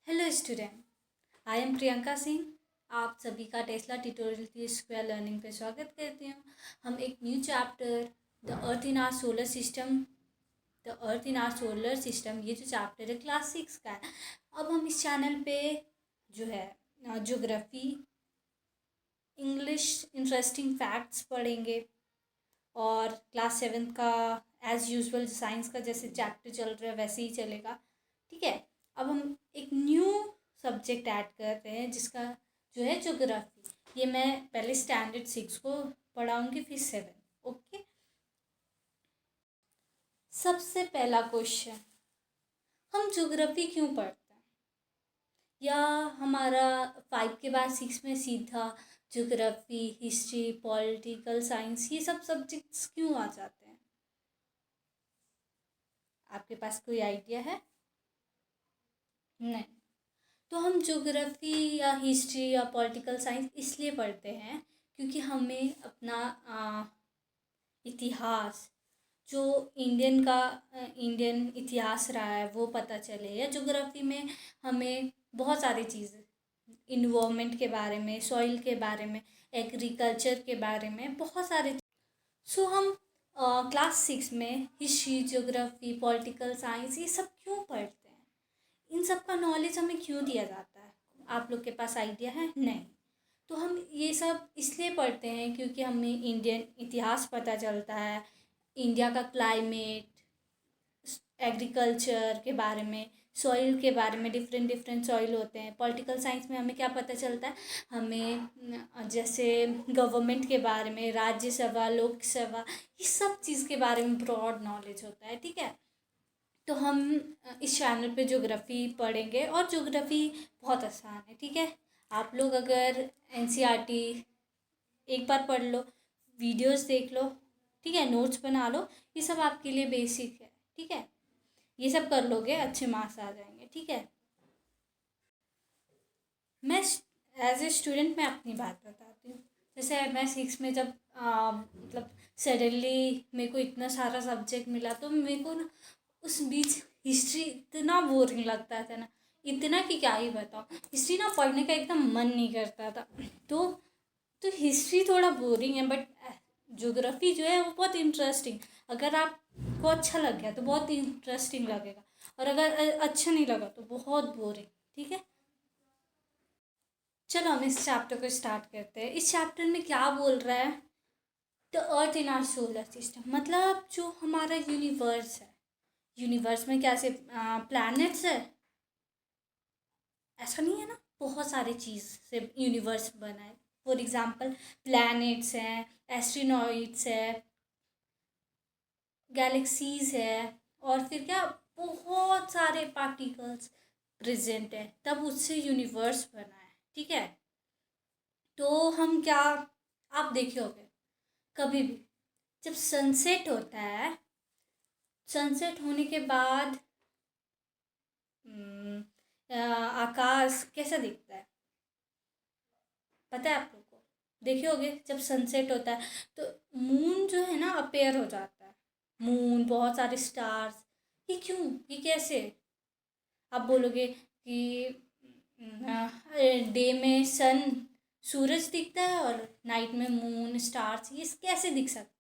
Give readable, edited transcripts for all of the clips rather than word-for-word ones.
Hello student, I am Priyanka Singh. आप सभी का टेस्ला ट्यूटोरियल की स्क्वायर लर्निंग पे स्वागत करती हूँ। हम एक new chapter the Earth in our solar system ये जो चैप्टर है क्लास 6 का है। अब हम इस चैनल पे जो है ज्योग्राफी, इंग्लिश, इंटरेस्टिंग फैक्ट्स पढ़ेंगे और क्लास 7 का एज़ यूजुअल साइंस का जैसे चैप्टर चल रहा है वैसे ही चलेगा। ठीक है। अब हम एक न्यू सब्जेक्ट ऐड कर रहे हैं जिसका जो है ज्योग्राफी। ये मैं पहले स्टैंडर्ड 6 को पढ़ाऊँगी फिर 7। ओके। सबसे पहला क्वेश्चन, हम ज्योग्राफी क्यों पढ़ते हैं? या हमारा 5 के बाद 6 में सीधा ज्योग्राफी, हिस्ट्री, पॉलिटिकल साइंस ये सब सब्जेक्ट्स क्यों आ जाते हैं? आपके पास कोई आइडिया है? नहीं। तो हम ज्योग्राफी या हिस्ट्री या पॉलिटिकल साइंस इसलिए पढ़ते हैं क्योंकि हमें अपना इतिहास, जो इंडियन इतिहास रहा है वो पता चले। या ज्योग्राफी में हमें बहुत सारी चीज़ें, इन्वायरमेंट के बारे में, सॉइल के बारे में, एग्रीकल्चर के बारे में बहुत सारे। सो हम क्लास 6 में हिस्ट्री, ज्योग्राफी, पॉलिटिकल साइंस ये सब क्यों पढ़ते हैं? इन सब का नॉलेज हमें क्यों दिया जाता है? आप लोग के पास आइडिया है? नहीं। तो हम ये सब इसलिए पढ़ते हैं क्योंकि हमें इंडियन इतिहास पता चलता है, इंडिया का क्लाइमेट, एग्रीकल्चर के बारे में, सॉइल के बारे में, डिफरेंट डिफरेंट सॉइल होते हैं। पॉलिटिकल साइंस में हमें क्या पता चलता है? हमें जैसे गवर्नमेंट के बारे में, राज्यसभा, लोकसभा, ये सब चीज़ के बारे में ब्रॉड नॉलेज होता है। ठीक है। तो हम इस चैनल पे ज्योग्राफी पढ़ेंगे और ज्योग्राफी बहुत आसान है। ठीक है। आप लोग अगर एनसीईआरटी एक बार पढ़ लो, वीडियोस देख लो, ठीक है, नोट्स बना लो, ये सब आपके लिए बेसिक है। ठीक है। ये सब कर लोगे, अच्छे मार्क्स आ जाएंगे। ठीक है। मैं एज ए स्टूडेंट मैं अपनी बात बताती हूँ। जैसे मैं 6 में जब मतलब सडनली मेरे को इतना सारा सब्जेक्ट मिला तो मेरे को ना उस बीच हिस्ट्री इतना बोरिंग लगता था ना, इतना कि क्या ही बताऊँ। हिस्ट्री ना पढ़ने का एकदम मन नहीं करता था। तो हिस्ट्री थोड़ा बोरिंग है, बट ज्योग्राफी जो है वो बहुत इंटरेस्टिंग। अगर आपको अच्छा लग गया तो बहुत इंटरेस्टिंग लगेगा, और अगर अच्छा नहीं लगा तो बहुत बोरिंग। ठीक है। चलो हम इस चैप्टर को स्टार्ट करते हैं। इस चैप्टर में क्या बोल रहा है? The Earth in our solar system, मतलब जो हमारा यूनिवर्स है, यूनिवर्स में क्या से प्लैनेट्स है ऐसा नहीं है ना, बहुत सारे चीज़ से यूनिवर्स बना है। फॉर एग्जांपल प्लैनेट्स हैं, एस्ट्रोनॉइड्स है, गैलेक्सीज है, और फिर क्या, बहुत सारे पार्टिकल्स प्रेजेंट है, तब उससे यूनिवर्स बना है। ठीक है। तो हम क्या, आप देखे होगे कभी भी जब सनसेट होता है, सनसेट होने के बाद आकाश कैसा दिखता है? पता है आप लोग को? देखे होगे जब सनसेट होता है तो मून जो है ना अपेयर हो जाता है। मून, बहुत सारे स्टार्स, ये क्यों, ये कैसे? आप बोलोगे कि डे में सन, सूरज दिखता है, और नाइट में मून, स्टार्स, ये कैसे दिख सकता है?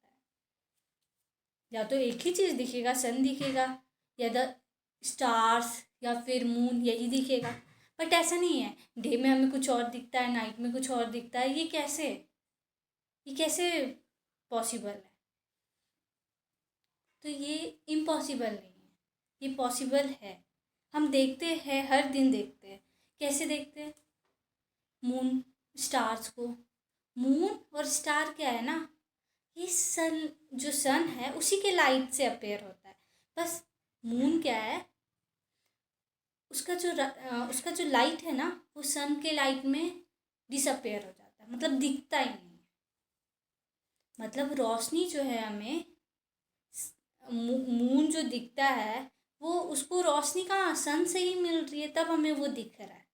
या तो एक ही चीज़ दिखेगा, सन दिखेगा, या द स्टार्स, या फिर मून, यही दिखेगा। बट ऐसा नहीं है, डे में हमें कुछ और दिखता है, नाइट में कुछ और दिखता है। ये कैसे पॉसिबल है? तो ये इम्पॉसिबल नहीं है, ये पॉसिबल है। हम देखते हैं, हर दिन देखते हैं। कैसे देखते हैं? मून, स्टार्स को। मून और स्टार क्या है ना, ये सन, जो सन है उसी के लाइट से अपेयर होता है। बस मून क्या है, उसका जो लाइट है ना वो सन के लाइट में डिसअपेयर हो जाता है, मतलब दिखता ही नहीं है। मतलब रोशनी जो है हमें, मून जो दिखता है वो, उसको रोशनी कहाँ, सन से ही मिल रही है, तब हमें वो दिख रहा है।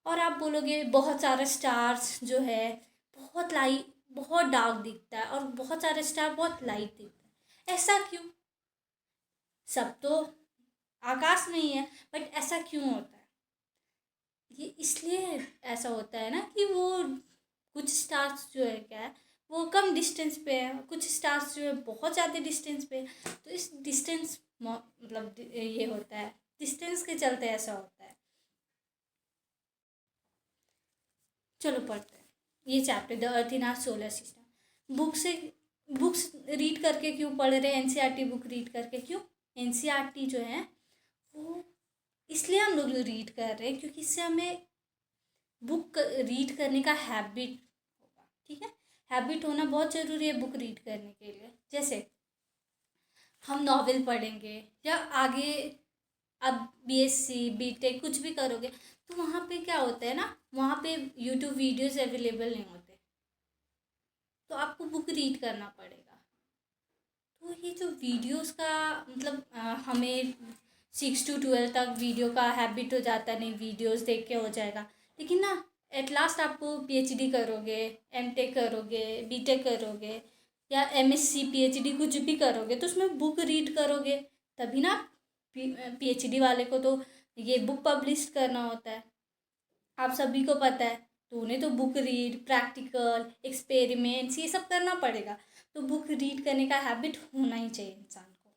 और आप बोलोगे बहुत सारे स्टार्स जो है बहुत लाइट, बहुत डार्क दिखता है, और बहुत सारे स्टार बहुत लाइट दिखता है। ऐसा क्यों? सब तो आकाश में ही है, बट ऐसा क्यों होता है? ये इसलिए ऐसा होता है ना कि वो कुछ स्टार्स जो है क्या है वो कम डिस्टेंस पे है, कुछ स्टार्स जो है बहुत ज़्यादा डिस्टेंस पे है। तो इस डिस्टेंस मतलब ये होता है, डिस्टेंस के चलते ऐसा होता है। चलो पढ़ते हैं ये chapter, the Earth in our solar system. Books read करके क्यों पढ़ रहे हैं, एनसीईआरटी बुक रीड करके क्यों? एनसीईआरटी जो है वो इसलिए हम लोग रीड कर रहे हैं क्योंकि इससे हमें बुक रीड करने का हैबिट होगा। ठीक है, हैबिट होना बहुत ज़रूरी है बुक रीड करने के लिए। जैसे हम नॉवेल पढ़ेंगे या आगे अब बीएससी बीटेक कुछ भी करोगे तो वहाँ पे क्या होता है ना, वहाँ पे यूट्यूब वीडियोस अवेलेबल नहीं होते, तो आपको बुक रीड करना पड़ेगा। तो ये जो वीडियोस का मतलब हमें 6 to 12 तक वीडियो का हैबिट हो जाता है, नहीं वीडियोस देख के हो जाएगा, लेकिन ना एट लास्ट आपको पीएचडी करोगे, एमटेक करोगे, बीटेक करोगे या एमएससी पीएचडी कुछ भी करोगे तो उसमें बुक रीड करोगे तभी ना। पीएचडी वाले को तो ये बुक पब्लिश करना होता है, आप सभी को पता है। तो उन्हें तो बुक रीड, प्रैक्टिकल, एक्सपेरिमेंट्स ये सब करना पड़ेगा। तो बुक रीड करने का हैबिट होना ही चाहिए इंसान को।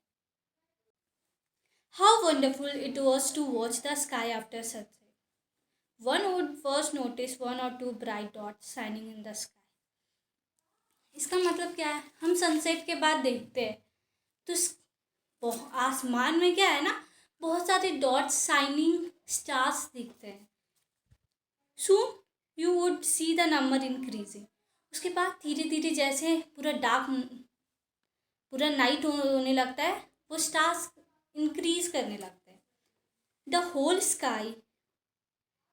How wonderful it was to watch the sky after sunset. One would first notice 1 or 2 bright dots shining in the sky. इसका मतलब क्या है, हम सनसेट के बाद देखते हैं तो आसमान में क्या है ना, बहुत सारे डॉट्स, शाइनिंग स्टार्स दिखते हैं। Soon you would see the number increasing. उसके बाद धीरे धीरे जैसे पूरा डार्क, पूरा नाइट होने लगता है, वो स्टार्स इंक्रीज करने लगते हैं। The whole sky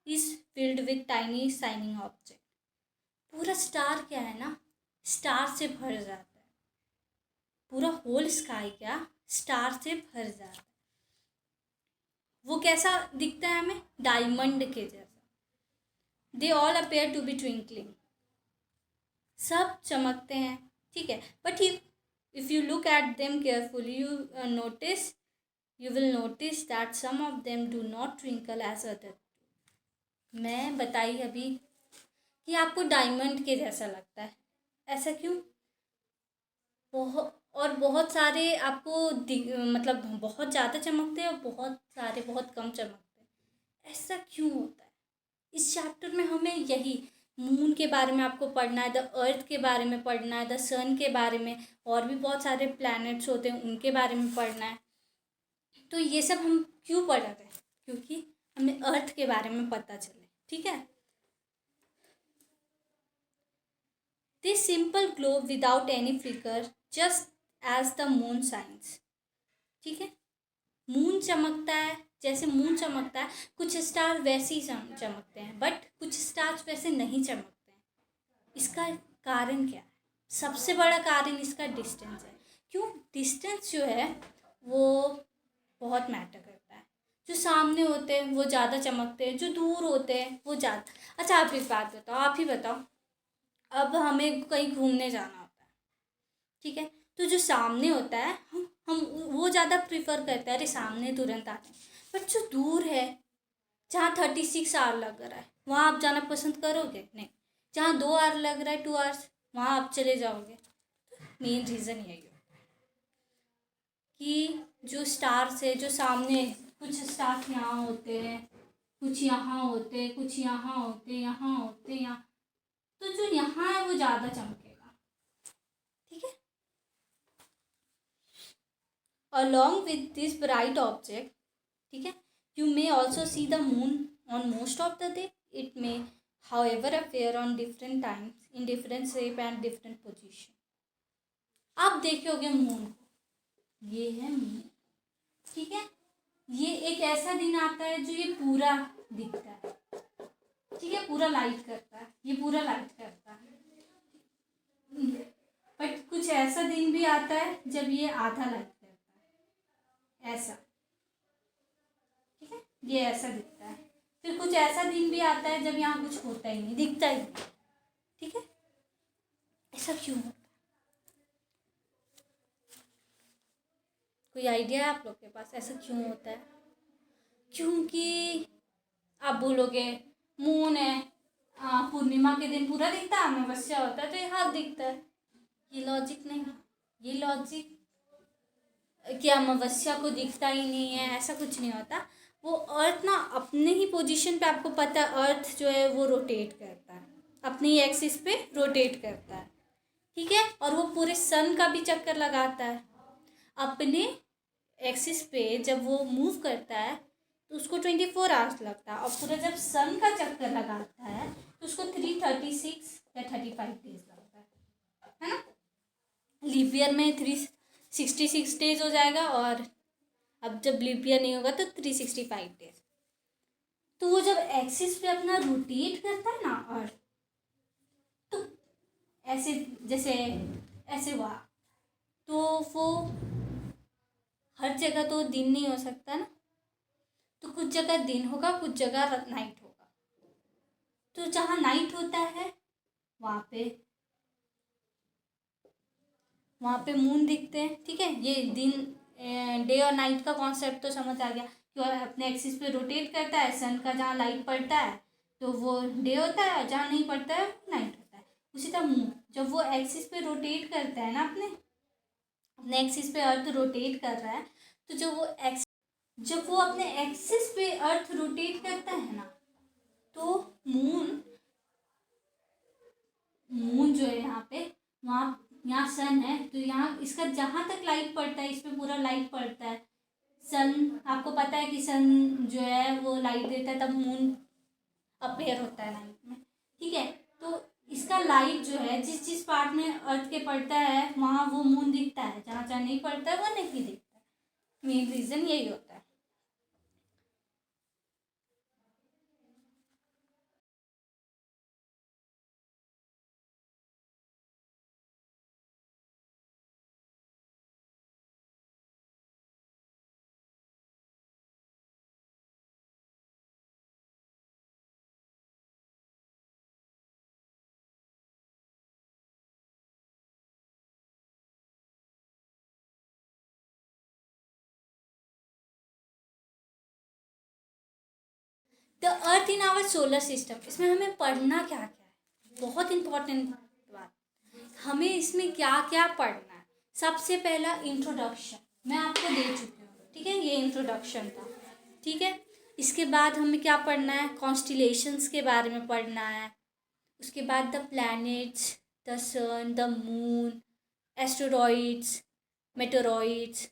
is filled with tiny shining object. पूरा स्टार क्या है ना, स्टार से भर जाता है। पूरा होल स्काई क्या स्टार से भर जाता है। वो कैसा दिखता है हमें, डायमंड के जैसा। They all appear to be twinkling. सब चमकते हैं, ठीक है, but if you look at them carefully you will notice that some of them do not twinkle as other. मैं बताई अभी कि आपको डायमंड के जैसा लगता है, ऐसा क्यों? बहुत सारे आपको मतलब बहुत ज़्यादा चमकते हैं और बहुत सारे बहुत कम चमकते हैं, ऐसा क्यों होता है? इस चैप्टर में हमें यही मून के बारे में आपको पढ़ना है, द अर्थ के बारे में पढ़ना है, द सन के बारे में, और भी बहुत सारे प्लैनेट्स होते हैं उनके बारे में पढ़ना है। तो ये सब हम क्यों पढ़ रहे हैं? क्योंकि हमें अर्थ के बारे में पता चले, ठीक है। This simple globe without any flicker just as the moon shines. ठीक है, मून चमकता है, जैसे मून चमकता है कुछ स्टार वैसे ही चमकते हैं, बट कुछ स्टार्स वैसे नहीं चमकते हैं। इसका कारण क्या है? सबसे बड़ा कारण इसका डिस्टेंस है। क्यों? डिस्टेंस जो है वो बहुत मैटर करता है। जो सामने होते हैं वो ज़्यादा चमकते हैं, जो दूर होते हैं वो ज़्यादा। अच्छा आप एक बात बताओ, आप ही बताओ, अब हमें कहीं घूमने जाना होता है, ठीक है, तो जो सामने होता है हम वो ज़्यादा प्रिफर करते हैं, अरे सामने तुरंत आते हैं। बट जो दूर है, जहाँ 36 आवर लग रहा है, वहाँ आप जाना पसंद करोगे? नहीं। जहाँ 2 आवर लग रहा है, 2 आवर्स, वहाँ आप चले जाओगे। मेन रीज़न यही है कि जो स्टार्स है, जो सामने, कुछ स्टार्स यहाँ होते हैं, कुछ यहाँ होते हैं, कुछ यहाँ होते हैं, यहाँ होते हैं, यहाँ, तो जो यहाँ है वो ज़्यादा चमकेगा, ठीक है। Along with this bright object, ठीक है, you may also see the moon on most of the day. It may however appear on different times in different shape and different position। आप देखोगे मून को, ये है मून, ठीक है, ये एक ऐसा दिन आता है जो ये पूरा दिखता है, ठीक है, पूरा लाइट करता है, ये पूरा लाइट करता है। बट कुछ ऐसा दिन भी आता है जब ये आधा लाइट करता है, ऐसा, ठीक है, ये ऐसा दिखता है। फिर कुछ ऐसा दिन भी आता है जब यहाँ कुछ होता ही नहीं, दिखता ही नहीं, ठीक है। ऐसा क्यों होता है? कोई आइडिया है आप लोग के पास ऐसा क्यों होता है? क्योंकि आप बोलोगे मून है, पूर्णिमा के दिन पूरा दिखता है, अमावस्या होता है तो ये हाफ दिखता है। ये लॉजिक नहीं, ये लॉजिक कि अमावस्या को दिखता ही नहीं है, ऐसा कुछ नहीं होता। वो अर्थ ना अपने ही पोजीशन पे, आपको पता है अर्थ जो है वो रोटेट करता है, अपनी ही एक्सिस पे रोटेट करता है, ठीक है। और वो पूरे सन का भी चक्कर लगाता है अपने एक्सिस पे। जब वो मूव करता है तो उसको 24 आवर्स लगता है, और पूरा जब सन का चक्कर लगाता है तो उसको 336 या 35 डेज लगता है ना। लीप ईयर में 366 हो जाएगा, और अब जब लीप ईयर नहीं होगा तो 365 डेज। तो वो जब एक्सिस पे अपना रोटेट करता है ना अर्थ, तो ऐसे जैसे ऐसे हुआ, तो वो हर जगह तो दिन नहीं हो सकता ना, तो कुछ जगह दिन होगा, कुछ जगह नाइट होगा। तो जहाँ नाइट होता है वहाँ पे मून दिखते हैं, ठीक है। ये दिन डे और नाइट का कॉन्सेप्ट तो समझ आ गया कि वह अपने एक्सिस पे रोटेट करता है। सन का जहाँ लाइट पड़ता है तो वो डे होता है, और जहाँ नहीं पड़ता है वो नाइट होता है। उसी तरह मून जब वो एक्सिस पे रोटेट करता है ना, अपने एक्सिस पे अर्थ रोटेट कर रहा है, तो जब वो अपने एक्सिस पे अर्थ रोटेट करता है ना, तो मून मून जो है यहाँ पे, वहाँ यहाँ सन है तो यहाँ इसका जहाँ तक लाइट पड़ता है इस पे पूरा लाइट पड़ता है। सन, आपको पता है कि सन जो है वो लाइट देता है, तब मून अपीयर होता है नाइट में, ठीक है। तो इसका लाइट जो है जिस जिस पार्ट में अर्थ के पड़ता है वहाँ वो मून दिखता है, जहाँ जहाँ नहीं पड़ता है वह नहीं दिखता है। मेन रीज़न यही होता है। The Earth in our solar system, इसमें हमें पढ़ना क्या क्या है, बहुत इंपॉर्टेंट बात। हमें इसमें क्या क्या पढ़ना है। सबसे पहला इंट्रोडक्शन मैं आपको दे चुकी हूँ, ठीक है, ये इंट्रोडक्शन था, ठीक है। इसके बाद हमें क्या पढ़ना है, कॉन्स्टिलेशंस के बारे में पढ़ना है। उसके बाद the planets, the sun, the moon, asteroids, meteoroids,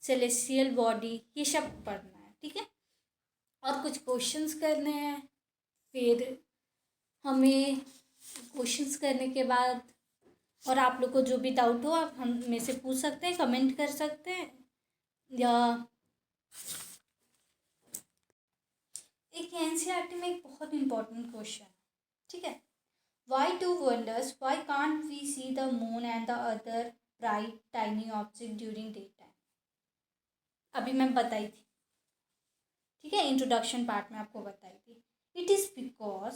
celestial body, ये सब पढ़ना है, ठीक है। और कुछ क्वेश्चंस करने हैं। फिर हमें क्वेश्चंस करने के बाद, और आप लोग को जो भी डाउट हो आप हम में से पूछ सकते हैं, कमेंट कर सकते हैं, या एक एनसीईआरटी में एक बहुत इंपॉर्टेंट क्वेश्चन, ठीक है। Why two wonders, why can't we see the moon and the other bright tiny object during day time. अभी मैं बताई थी, ठीक है, इंट्रोडक्शन पार्ट में आपको बताई थी। इट इज़ बिकॉज,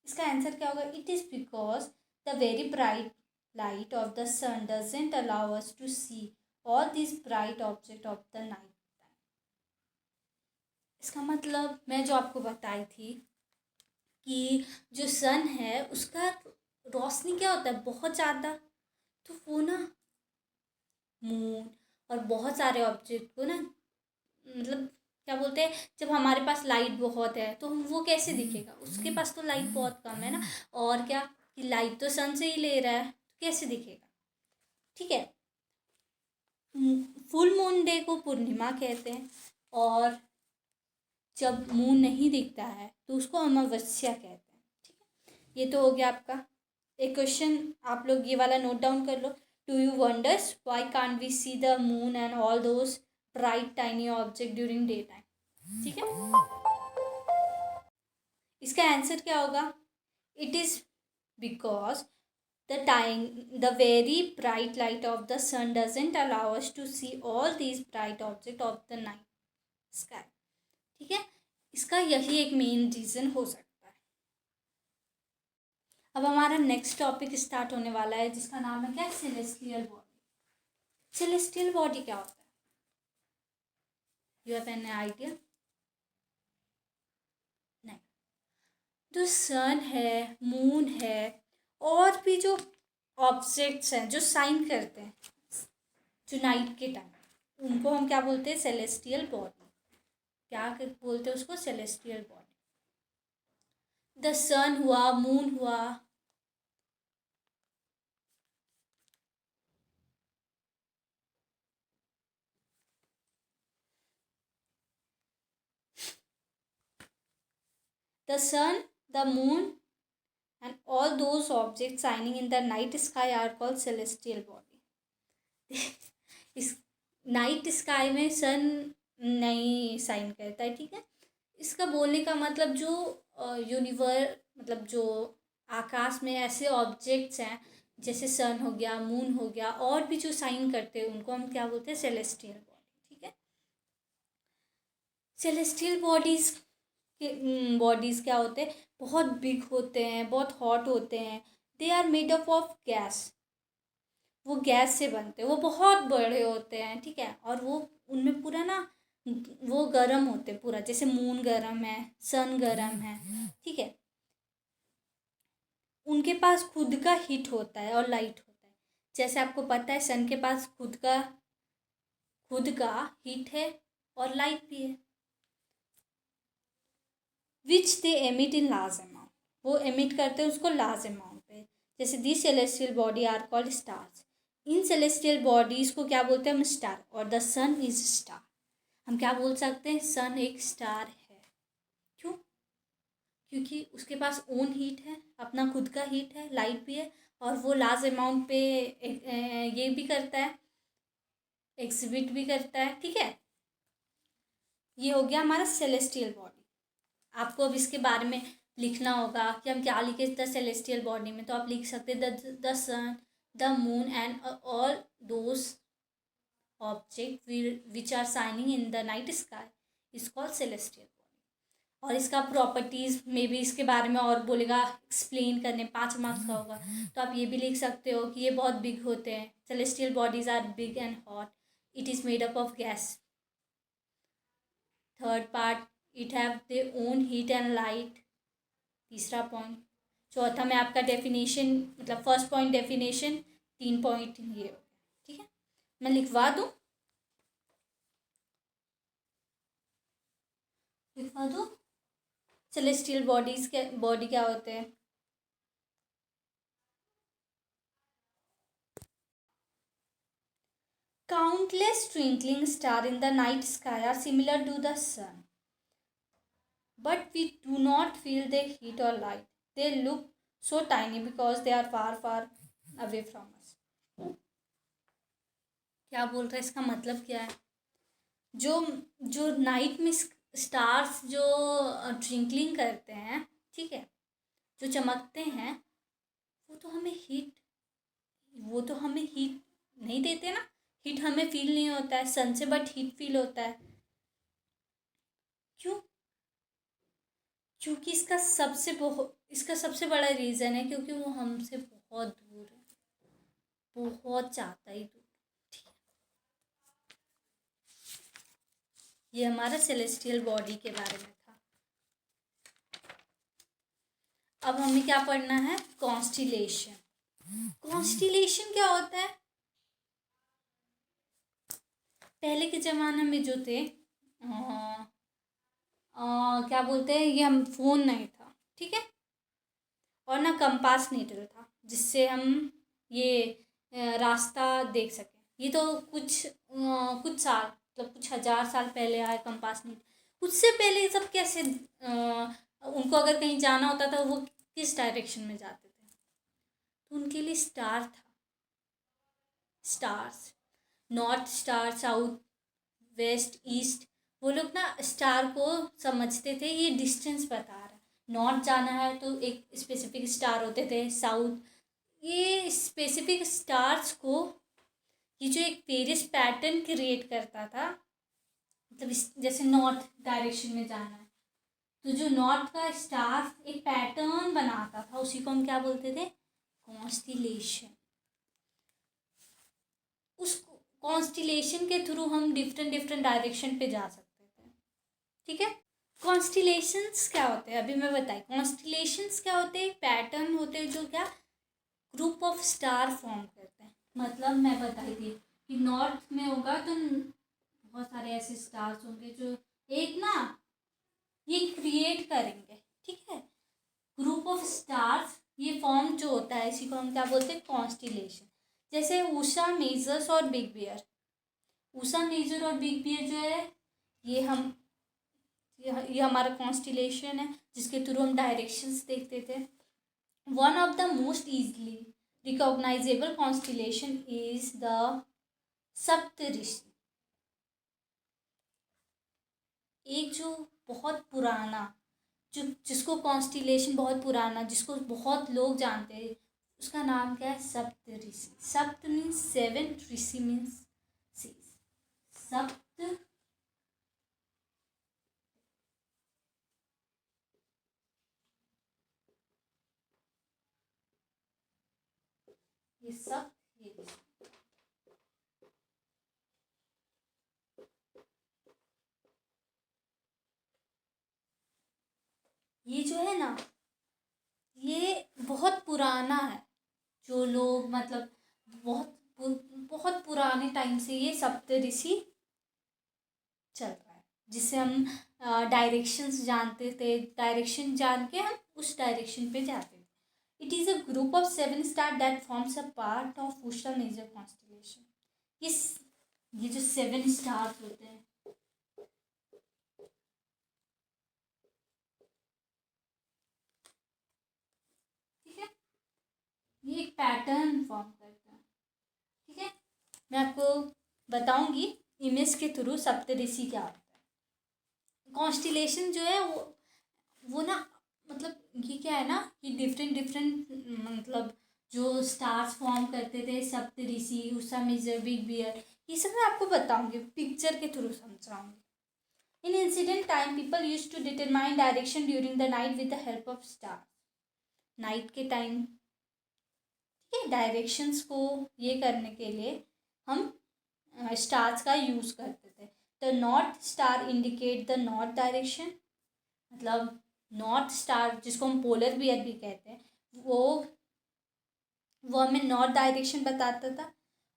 इसका आंसर क्या होगा, it is because the very bright light of the sun doesn't allow us to see all these bright objects of the night time. इसका मतलब मैं जो आपको बताई थी कि जो सन है उसका रोशनी क्या होता है बहुत ज़्यादा, तो वो ना मून और बहुत सारे ऑब्जेक्ट को ना, मतलब क्या बोलते हैं, जब हमारे पास लाइट बहुत है तो वो कैसे दिखेगा, उसके पास तो लाइट बहुत कम है ना, और क्या कि लाइट तो सन से ही ले रहा है, तो कैसे दिखेगा, ठीक है। फुल मून डे को पूर्णिमा कहते हैं, और जब मून नहीं दिखता है तो उसको अमावस्या कहते हैं, ठीक है। ये तो हो गया आपका एक क्वेश्चन, आप लोग ये वाला नोट डाउन कर लो। Do you wonders why can't we see the moon and all those bright tiny object during day time, ठीक है। इसका आंसर क्या होगा, it is because the very bright light of the sun doesn't allow us to see all these bright objects of the night sky, ठीक है। इसका यही एक मेन रीज़न हो सकता है। अब हमारा नेक्स्ट टॉपिक स्टार्ट होने वाला है जिसका नाम है क्या, सेलेस्टियल बॉडी। सेलेस्टियल बॉडी क्या होता है, यू हैव एन आइडिया? नहीं, जो सन है, मून है, और भी जो ऑब्जेक्ट्स हैं जो शाइन करते हैं जो नाइट के टाइम, उनको हम क्या बोलते हैं? Celestial body. क्या बोलते हैं उसको? Celestial body. द सन हुआ, मून हुआ, the sun, the moon, and all those objects shining in the night sky are called celestial body. इस नाइट स्काई में सन नहीं साइन करता है, ठीक है। इसका बोलने का मतलब जो मतलब जो आकाश में ऐसे ऑब्जेक्ट्स हैं जैसे सन हो गया, मून हो गया, और भी जो साइन करते हैं उनको हम क्या बोलते हैं? सेलेस्टियल बॉडी, ठीक है। सेलेस्टियल बॉडीज़ क्या होते हैं? बहुत बिग होते हैं, बहुत हॉट होते हैं। They are made up of gas. वो गैस से बनते हैं, वो बहुत बड़े होते हैं, ठीक है। और वो उनमें पूरा ना वो गर्म होते हैं पूरा, जैसे मून गर्म है, सन गर्म है, ठीक है। उनके पास खुद का हीट होता है और लाइट होता है। जैसे आपको पता है सन के पास खुद का हीट है और लाइट भी है, which they emit in large amount. वो एमिट करते हैं उसको लार्ज अमाउंट पे। जैसे the celestial body are called stars. इन सेलेस्टियल बॉडीज़ को क्या बोलते हैं हम? स्टार। और द सन इज स्टार। हम क्या बोल सकते हैं? सन एक स्टार है। क्यों? क्योंकि उसके पास ओन हीट है, अपना खुद का हीट है, लाइट भी है, और वो लार्ज अमाउंट पे ये भी करता है, एग्जिबिट भी करता है, ठीक है। ये हो गया हमारा सेलेस्टियल बॉडी। आपको अब इसके बारे में लिखना होगा कि हम क्या लिखे द सेलेस्टियल बॉडी में, तो आप लिख सकते हैं the sun, the moon, and all those object which are shining in the night sky is called celestial body. और इसका प्रॉपर्टीज़ में भी इसके बारे में और बोलेगा, एक्सप्लेन करने 5 मार्क्स का होगा, तो आप ये भी लिख सकते हो कि ये बहुत बिग होते हैं। Celestial bodies are big and hot. It is made up of gas. Third part, it have they own heat and light. तीसरा पॉइंट। चौथा में आपका डेफिनेशन, मतलब फर्स्ट पॉइंट डेफिनेशन, 3 पॉइंट ये हो गया, ठीक है। मैं लिखवा दूँ? लिखवा दूँ? सेलेस्टियल बॉडी क्या होते हैं? Countless twinkling stars in the night sky are similar to the sun, but we do not feel their heat or light. They look so tiny because they are far, far away from us. क्या बोल रहा है? इसका मतलब क्या है? जो जो नाइट में स्टार्स जो ट्विंकलिंग करते हैं, ठीक है, जो चमकते हैं, वो तो हमें हीट नहीं देते ना। हीट हमें फील नहीं होता है सन से, बट हीट फील होता है। क्यों? क्योंकि इसका सबसे बड़ा रीज़न है क्योंकि वो हमसे बहुत दूर है, बहुत ज़्यादा ही दूर, ठीक है। ये हमारा सेलेस्टियल बॉडी के बारे में था। अब हमें क्या पढ़ना है? कॉन्स्टिलेशन। कॉन्स्टिलेशन क्या होता है? पहले के ज़माने में जो थे क्या बोलते हैं, ये हम फ़ोन नहीं था, ठीक है, और ना कंपास नीडल था जिससे हम ये रास्ता देख सकें। ये तो कुछ साल, मतलब कुछ 1000 साल पहले आया कंपास नीडल। उससे पहले ये सब कैसे उनको अगर कहीं जाना होता था वो किस डायरेक्शन में जाते थे? तो उनके लिए स्टार था, stars, north star, south, west, east. वो लोग ना स्टार को समझते थे ये डिस्टेंस बता रहा है। नॉर्थ जाना है तो एक स्पेसिफिक स्टार होते थे, साउथ, ये स्पेसिफिक स्टार्स को, ये जो एक पेरिस पैटर्न क्रिएट करता था, मतलब जैसे नॉर्थ डायरेक्शन में जाना है तो जो नॉर्थ का स्टार एक पैटर्न बनाता था उसी को हम क्या बोलते थे? कॉन्स्टिलेशन। उस कॉन्स्टिलेशन के थ्रू हम डिफरेंट डिफरेंट डायरेक्शन पे जा सकते थे, ठीक है। कॉन्स्टिलेशंस क्या होते हैं, अभी मैं बताई। कॉन्स्टिलेशंस क्या होते हैं, पैटर्न होते हैं जो क्या ग्रुप ऑफ स्टार फॉर्म करते हैं। मतलब मैं बताई थी कि नॉर्थ में होगा तो बहुत सारे ऐसे स्टार्स होंगे जो एक ना ये क्रिएट करेंगे, ठीक है। ग्रुप ऑफ स्टार्स ये फॉर्म जो होता है इसी को हम क्या बोलते हैं, कॉन्स्टिलेशन। जैसे उषा मेजर्स और बिग बियर। उषा मेजर और बिग बियर जो है ये ये हमारा कॉन्स्टिलेशन है जिसके थ्रू हम डायरेक्शंस देखते थे। One of the most easily recognizable constellation is the Saptarishi. एक जो बहुत पुराना जो जिसको कॉन्स्टिलेशन बहुत पुराना जिसको बहुत लोग जानते हैं उसका नाम क्या है, सप्तऋषि। सप्त मीन्स सेवन, ऋषि मीन्स सिक्स। सप्त ये सब ये जो है ना ये बहुत पुराना है। जो लोग मतलब बहुत बहुत पुराने टाइम से ये सप्तऋषि चल रहा है जिससे हम डायरेक्शंस जानते थे। डायरेक्शन जान के हम उस डायरेक्शन पे जाते थे। It is a group of seven star that forms a part of Ursa major constellation. ये जो सेवन स्टार्स होते हैं ठीक है, ये एक पैटर्न फॉर्म करता है, ठीक है। मैं आपको बताऊंगी इमेज के थ्रू सप्तऋषि क्या होता है। कॉन्स्टिलेशन जो है वो ना मतलब ये क्या है ना कि डिफरेंट डिफरेंट मतलब जो स्टार्स फॉर्म करते थे, Saptarishi, Ursa Major, big bear, ये सब मैं आपको बताऊंगी, पिक्चर के थ्रू समझाऊंगी। In ancient time people use to determine direction during the night with the help of star. Night के टाइम ठीक है, डायरेक्शंस को ये करने के लिए हम स्टार्स का यूज़ करते थे। The north star indicate the north direction. मतलब नॉर्थ स्टार जिसको हम पोलर बियर भी कहते हैं वो हमें नॉर्थ डायरेक्शन बताता था।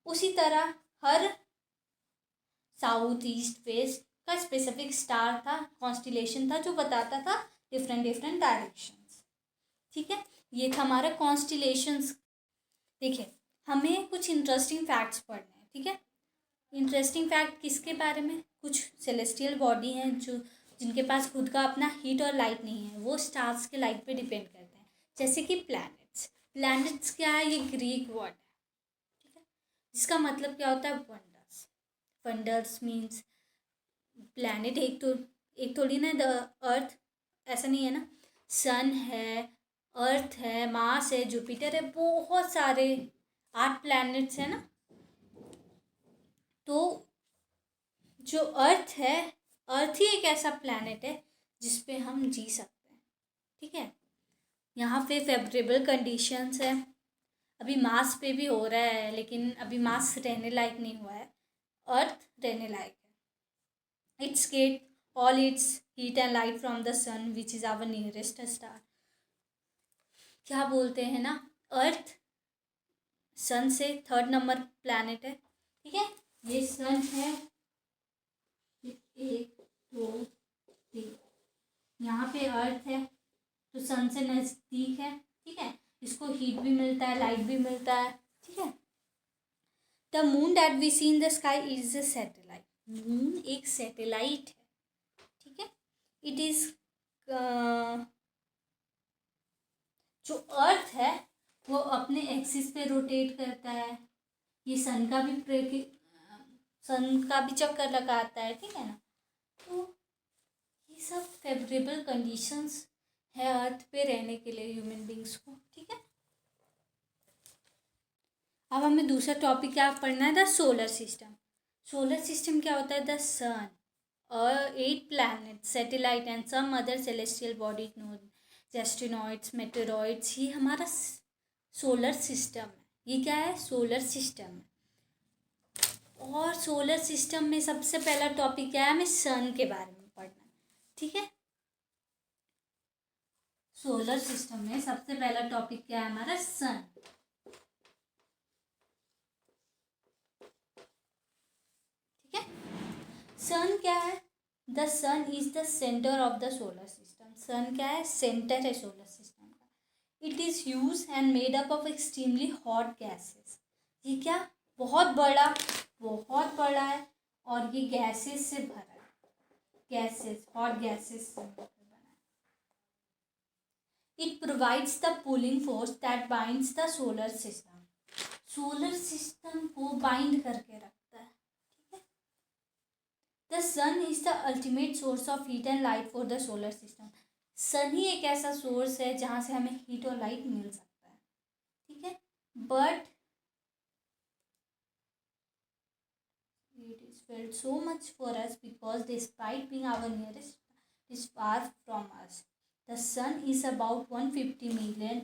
उसी तरह हर साउथ ईस्ट वेस्ट का स्पेसिफिक स्टार था, कॉन्स्टिलेशन था जो बताता था डिफरेंट डिफरेंट डायरेक्शंस, ठीक है। ये था हमारा कॉन्स्टिलेशंस। देखिए हमें कुछ इंटरेस्टिंग फैक्ट्स पढ़ने हैं, ठीक है। इंटरेस्टिंग फैक्ट किसके बारे में, कुछ सेलेस्टियल बॉडी हैं जो जिनके पास खुद का अपना हीट और लाइट नहीं है, वो स्टार्स के लाइट पे डिपेंड करते हैं। जैसे कि प्लैनेट्स। प्लैनेट्स क्या है, ये ग्रीक वर्ड है, ठीक है, जिसका मतलब क्या होता है, वंडर्स। वंडर्स मीन्स प्लैनेट एक थोड़ी ना द अर्थ, ऐसा नहीं है ना। सन है, अर्थ है, मार्स है, जुपिटर है, बहुत सारे 8 प्लैनेट्स है ना। तो जो अर्थ है, अर्थ ही एक ऐसा प्लैनेट है जिस पे हम जी सकते हैं, ठीक है। यहाँ पे फेवरेबल कंडीशंस है। अभी मार्स पे भी हो रहा है लेकिन अभी मार्स रहने लायक नहीं हुआ है, अर्थ रहने लायक है। It's get all its heat and light from the sun which is our nearest star. क्या बोलते हैं ना, अर्थ सन से 3rd नंबर प्लैनेट है, ठीक है। ये सन है, 1 2 3, यहाँ पे अर्थ है तो सन से नज़दीक है, ठीक है। इसको हीट भी मिलता है, लाइट भी मिलता है, ठीक है। The moon that we see in the sky is a satellite. Moon एक सैटेलाइट है, ठीक है। इट इज जो अर्थ है वो अपने एक्सिस पे रोटेट करता है। ये सन का भी चक्कर लगाता है, ठीक है ना। तो ये सब फेवरेबल कंडीशंस है अर्थ पे रहने के लिए ह्यूमन बींग्स को, ठीक है। अब हमें दूसरा टॉपिक क्या पढ़ना है, the solar system. Solar system क्या होता है, द सन और 8 planet, satellite and some other celestial body known asteroids, meteoroids, ये हमारा सोलर सिस्टम है। ये क्या है, सोलर सिस्टम है। और सोलर सिस्टम में सबसे पहला टॉपिक क्या है, हमें सन के बारे में पढ़ना है, ठीक है। सोलर सिस्टम में सबसे पहला टॉपिक क्या है हमारा? सन। ठीक है, सन क्या है? The sun is the centre of the solar system. Sun क्या है? सेंटर है सोलर सिस्टम का। It is huge and made up of extremely hot gases. ये क्या? बहुत बड़ा है और ये गैसेस से भरा है। गैसेस, हॉट गैसेस से बना है। It provides the pulling force that binds the solar system. Solar system को बाइंड करके रखता है। ठीक है, the sun is the ultimate source of heat and light for the solar system. Sun ही एक ऐसा सोर्स है जहाँ से हमें हीट और लाइट मिल सकता है। ठीक है, but it is felt so much for us because despite being our nearest, it is far from us. The sun is about 150 million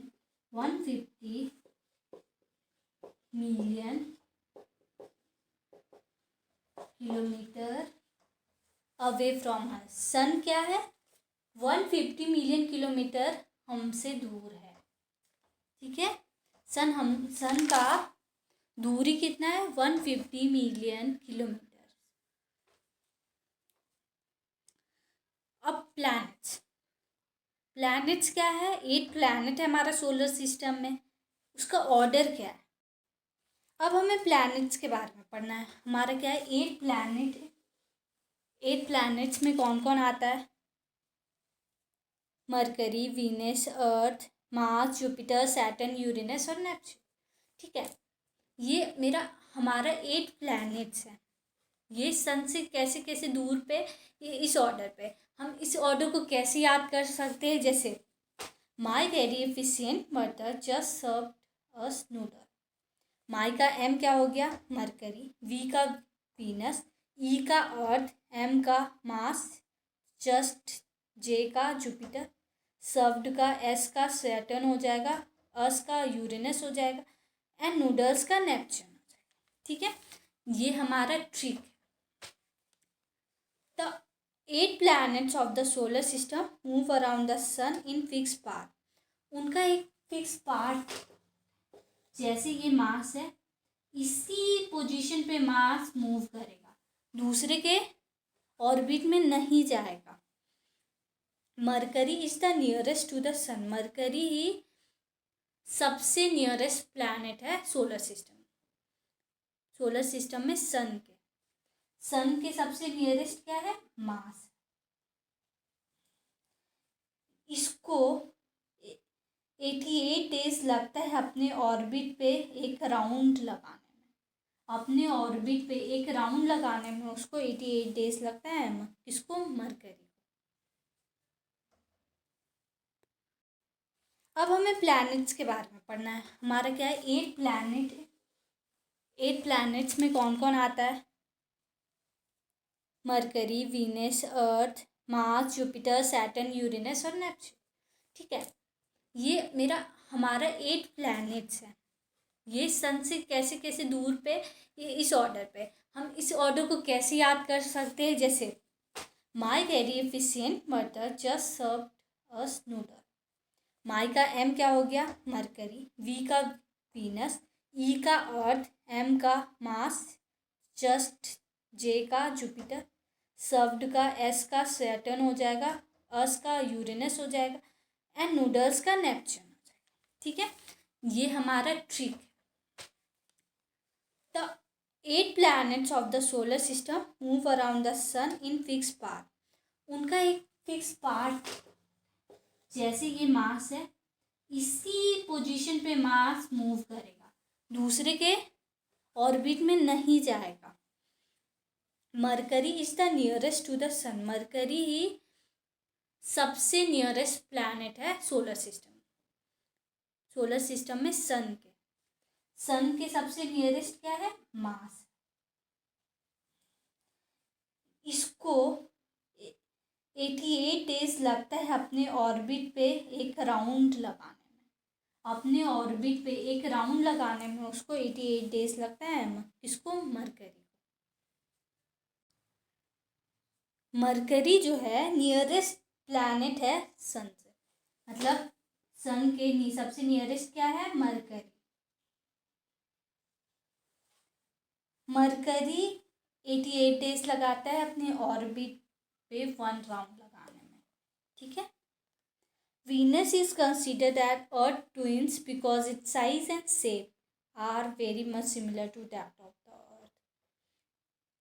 kilometre away from us. Sun क्या है? 150 मिलियन किलोमीटर हमसे दूर है। ठीक है, सन का दूरी कितना है? 150 मिलियन किलोमीटर। अब प्लैनेट्स क्या है? 8 प्लैनेट है हमारा सोलर सिस्टम में। उसका ऑर्डर क्या है? अब हमें प्लैनेट्स के बारे में पढ़ना है। हमारा क्या है? 8 प्लैनेट है। 8 प्लैनेट्स में कौन कौन आता है? मरकरी, वीनस, अर्थ, मार्स, जुपिटर, सैटर्न, यूरेनस और नेपच्यून। ठीक है, ये हमारा 8 प्लैनेट्स हैं। ये सन से कैसे कैसे दूर पे? ये इस ऑर्डर पे। हम इस ऑर्डर को कैसे याद कर सकते हैं? जैसे my very efficient mother just serve us noodle. My का एम क्या हो गया? मरकरी, वी का वीनस, ई का अर्थ, एम का मार्स, जस्ट जे का जुपिटर, सर्व्ड का एस का सैटर्न हो जाएगा, अस का यूरेनस हो जाएगा एंड नूडल्स का नेपच्यून हो जाएगा। ठीक है, ये हमारा ट्रिक है। The 8 planets of the solar system move around the sun in fixed path. उनका एक फिक्स पार्ट, जैसे ये मास है, इसी पोजीशन पे मास मूव करेगा, दूसरे के ऑर्बिट में नहीं जाएगा। Mercury is the nearest to the sun. Mercury ही सबसे नियरेस्ट प्लैनेट है सोलर सिस्टम में सन के सबसे नियरेस्ट क्या है? मास। इसको 88 डेज लगता है अपने ऑर्बिट पे एक राउंड लगाने में। अपने ऑर्बिट पे एक राउंड लगाने में उसको 88 डेज लगता है। किसको? मरकरी। अब हमें प्लैनेट्स के बारे में पढ़ना है। हमारा क्या है? 8 प्लैनेट है। 8 प्लैनेट्स में कौन कौन आता है? मरकरी, वीनस, अर्थ, मार्स, जुपिटर, सैटर्न, यूरेनस और नेपच्यून। ठीक है, ये हमारा 8 प्लैनेट्स हैं। ये सन से कैसे कैसे दूर पे? ये इस ऑर्डर पे। हम इस ऑर्डर को कैसे याद कर सकते हैं? जैसे my very efficient mother just serve us noodle. My का एम क्या हो गया? मरकरी, वी का वीनस, ई का अर्थ, एम का मार्स, जस्ट जे का जुपिटर, सर्व्ड का एस का सैटर्न हो जाएगा, अस का यूरेनस हो जाएगा एंड नूडल्स का नेपच्यून हो जाएगा। ठीक है, ये हमारा ट्रिक है। The 8 planets of the solar system move around the sun in fixed path. उनका एक फिक्स पार्ट, जैसे ये मास है, इसी पोजीशन पे मास मूव करेगा, दूसरे के ऑर्बिट में नहीं जाएगा। Mercury is the nearest to the sun. Mercury ही सबसे नियरेस्ट प्लैनेट है सोलर सिस्टम में सन के सबसे नियरेस्ट क्या है? मास। इसको 88 डेज लगता है अपने ऑर्बिट पे एक राउंड लगाने में। अपने ऑर्बिट पे एक राउंड लगाने में उसको 88 डेज लगता है। किसको? मरकरी। मरकरी जो है नियरेस्ट प्लैनेट है सन से। मतलब सन के सबसे नियरेस्ट क्या है, मरकरी। मरकरी 88 डेज लगाता है अपने ऑर्बिट पे 1 राउंड लगाने में, ठीक है। Venus is considered as Earth twins because its size and shape are very much similar to that of the Earth.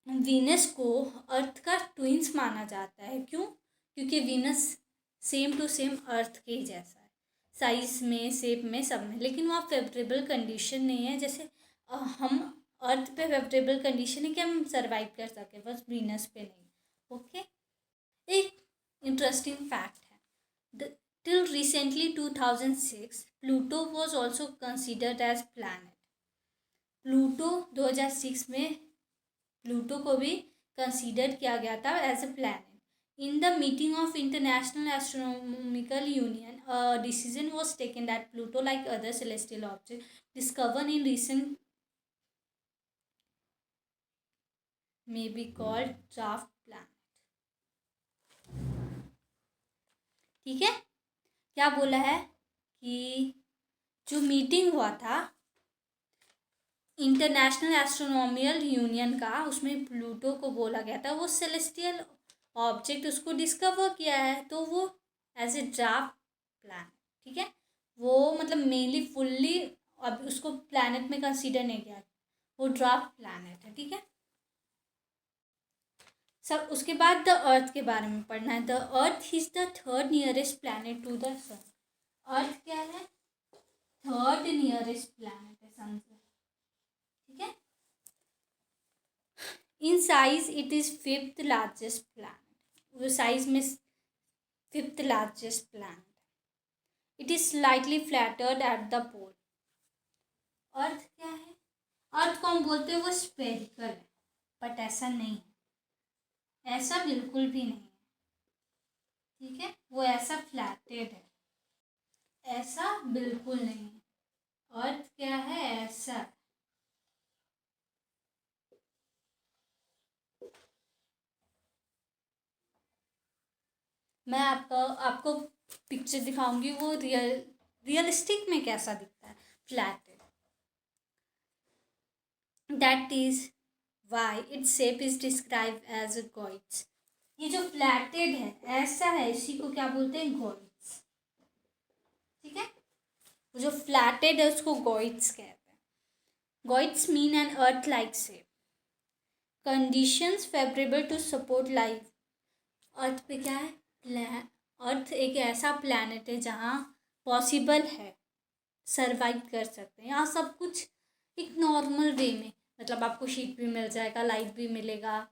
Venus को अर्थ का ट्विंस माना जाता है, क्यों? क्योंकि वीनस सेम टू सेम अर्थ के ही जैसा है, साइज में, शेप में, सब में। लेकिन वहाँ फेवरेबल कंडीशन नहीं है, जैसे हम अर्थ पे फेवरेबल कंडीशन है कि हम सर्वाइव कर सके, बस वीनस पे नहीं। ओके, एक इंटरेस्टिंग फैक्ट है, till recently 2006 Pluto was also considered as planet. Pluto 2006 में प्लूटो को भी कंसीडर किया गया था as a planet. In the meeting of International Astronomical Union a decision was taken that Pluto, like other celestial objects discovered in recent, may be called dwarf planet। ठीक है, क्या बोला है कि जो मीटिंग हुआ था इंटरनेशनल एस्ट्रोनॉमिकल यूनियन का, उसमें प्लूटो को बोला गया था, वो सेलेस्टियल ऑब्जेक्ट उसको डिस्कवर किया है, तो वो एज ए ड्राफ्ट प्लैनेट, ठीक है। वो मतलब मेनली फुल्ली अब उसको प्लैनेट में कंसीडर नहीं किया, वो ड्राफ्ट प्लैनेट है, ठीक है। सब उसके बाद द अर्थ के बारे में पढ़ना है। The Earth is the third nearest planet to the sun. Earth क्या है, थर्ड नियरेस्ट प्लैनेट है सन से, ठीक है। In size it is fifth largest planet, वो साइज में fifth largest planet. It is slightly flattened at the pole. Earth क्या है, अर्थ को हम बोलते हैं वो स्फेरिकल है, बट ऐसा नहीं है, ऐसा बिल्कुल भी नहीं है, ठीक है। वो ऐसा फ्लैटेड है, ऐसा बिल्कुल नहीं है। अर्थ क्या है, ऐसा। मैं आपको पिक्चर दिखाऊंगी, वो रियलिस्टिक में कैसा दिखता है, flattened. That is why its shape is describe as a geoids. ये जो फ्लैटेड है, ऐसा है, इसी को क्या बोलते हैं, गॉइड्स, ठीक है। वो जो फ्लैटेड है उसको गॉइड्स कहते हैं। Geoids mean an earth like shape, conditions favourable to support life. Earth पे क्या है, अर्थ एक ऐसा प्लैनेट है जहाँ पॉसिबल है सरवाइव कर सकते हैं। यहाँ सब कुछ एक नॉर्मल वे में, मतलब आपको शीट भी मिल जाएगा, लाइट भी मिलेगा,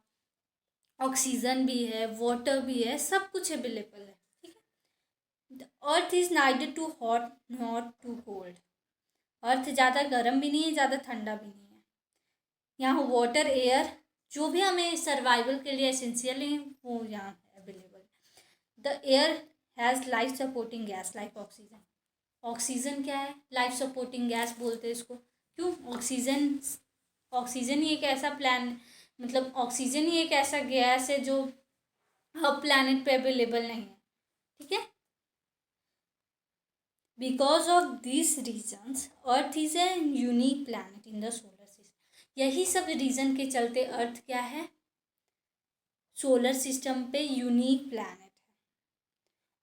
ऑक्सीजन भी है, वाटर भी है, सब कुछ अवेलेबल है, ठीक है। The Earth is neither too hot not too cold. Earth ज़्यादा गर्म भी नहीं है, ज़्यादा ठंडा भी नहीं है। यहाँ वाटर, एयर, जो भी हमें सर्वाइवल के लिए एसेंशियल है वो यहाँ अवेलेबल है। The air has life supporting gas like oxygen. Oxygen क्या है, लाइफ सपोर्टिंग गैस बोलते हैं इसको, क्यों? ऑक्सीजन ही एक ऐसा मतलब ऑक्सीजन ही एक ऐसा गैस है जो हर प्लैनेट पे अवेलेबल नहीं है, ठीक है। Because of this reasons Earth is a unique planet in the solar system. यही सब रीज़न के चलते अर्थ क्या है, सोलर सिस्टम पे यूनिक प्लैनेट है।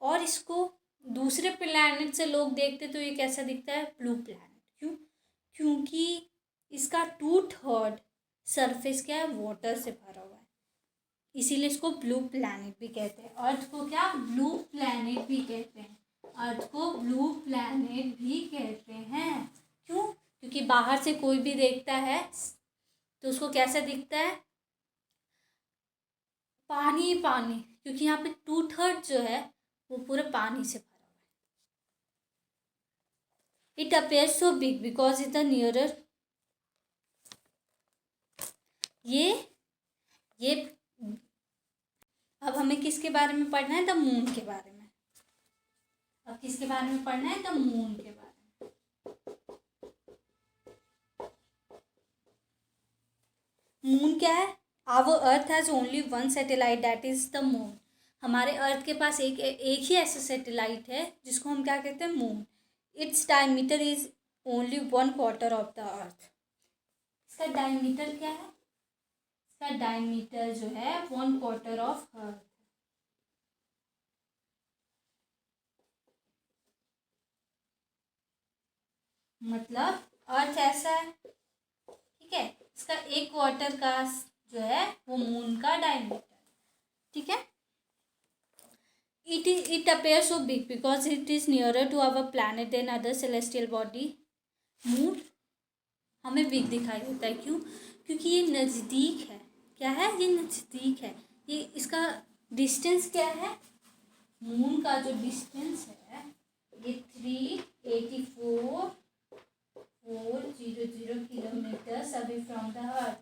और इसको दूसरे प्लैनेट से लोग देखते तो ये कैसा दिखता है, ब्लू प्लैनेट। क्यों? क्योंकि इसका 2/3 सरफेस क्या है, वाटर से भरा हुआ है, इसीलिए इसको ब्लू प्लैनेट भी कहते हैं। अर्थ को क्या, ब्लू प्लैनेट भी कहते हैं। अर्थ को ब्लू प्लैनेट भी कहते हैं, क्यों? क्योंकि बाहर से कोई भी देखता है तो उसको कैसा दिखता है, पानी ही पानी, क्योंकि यहाँ पे 2/3 जो है वो पूरे पानी से भरा हुआ है। It appears so big because is the nearer. ये अब हमें किसके बारे में पढ़ना है, द मून के बारे में। अब किसके बारे में पढ़ना है, द मून के बारे में। मून क्या है, our Earth has only one satellite that is the moon. हमारे अर्थ के पास एक ही ऐसा सैटेलाइट है जिसको हम क्या कहते हैं, moon. Its diameter is only 1/4 of the earth. इसका डायमीटर क्या है? इसका डायमीटर जो है 1/4 ऑफ अर्थ. मतलब अर्थ ऐसा है, ठीक है. इसका 1/4 का जो है वो मून का डायमीटर, ठीक है. It appears so big because it is nearer to our planet than other celestial body. Moon हमें बिग दिखाई देता है. क्यों? क्योंकि ये नज़दीक है. क्या है? ये नज़दीक है. ये इसका डिस्टेंस क्या है? मून का जो डिस्टेंस है ये 384,400 kilometres away from the Earth.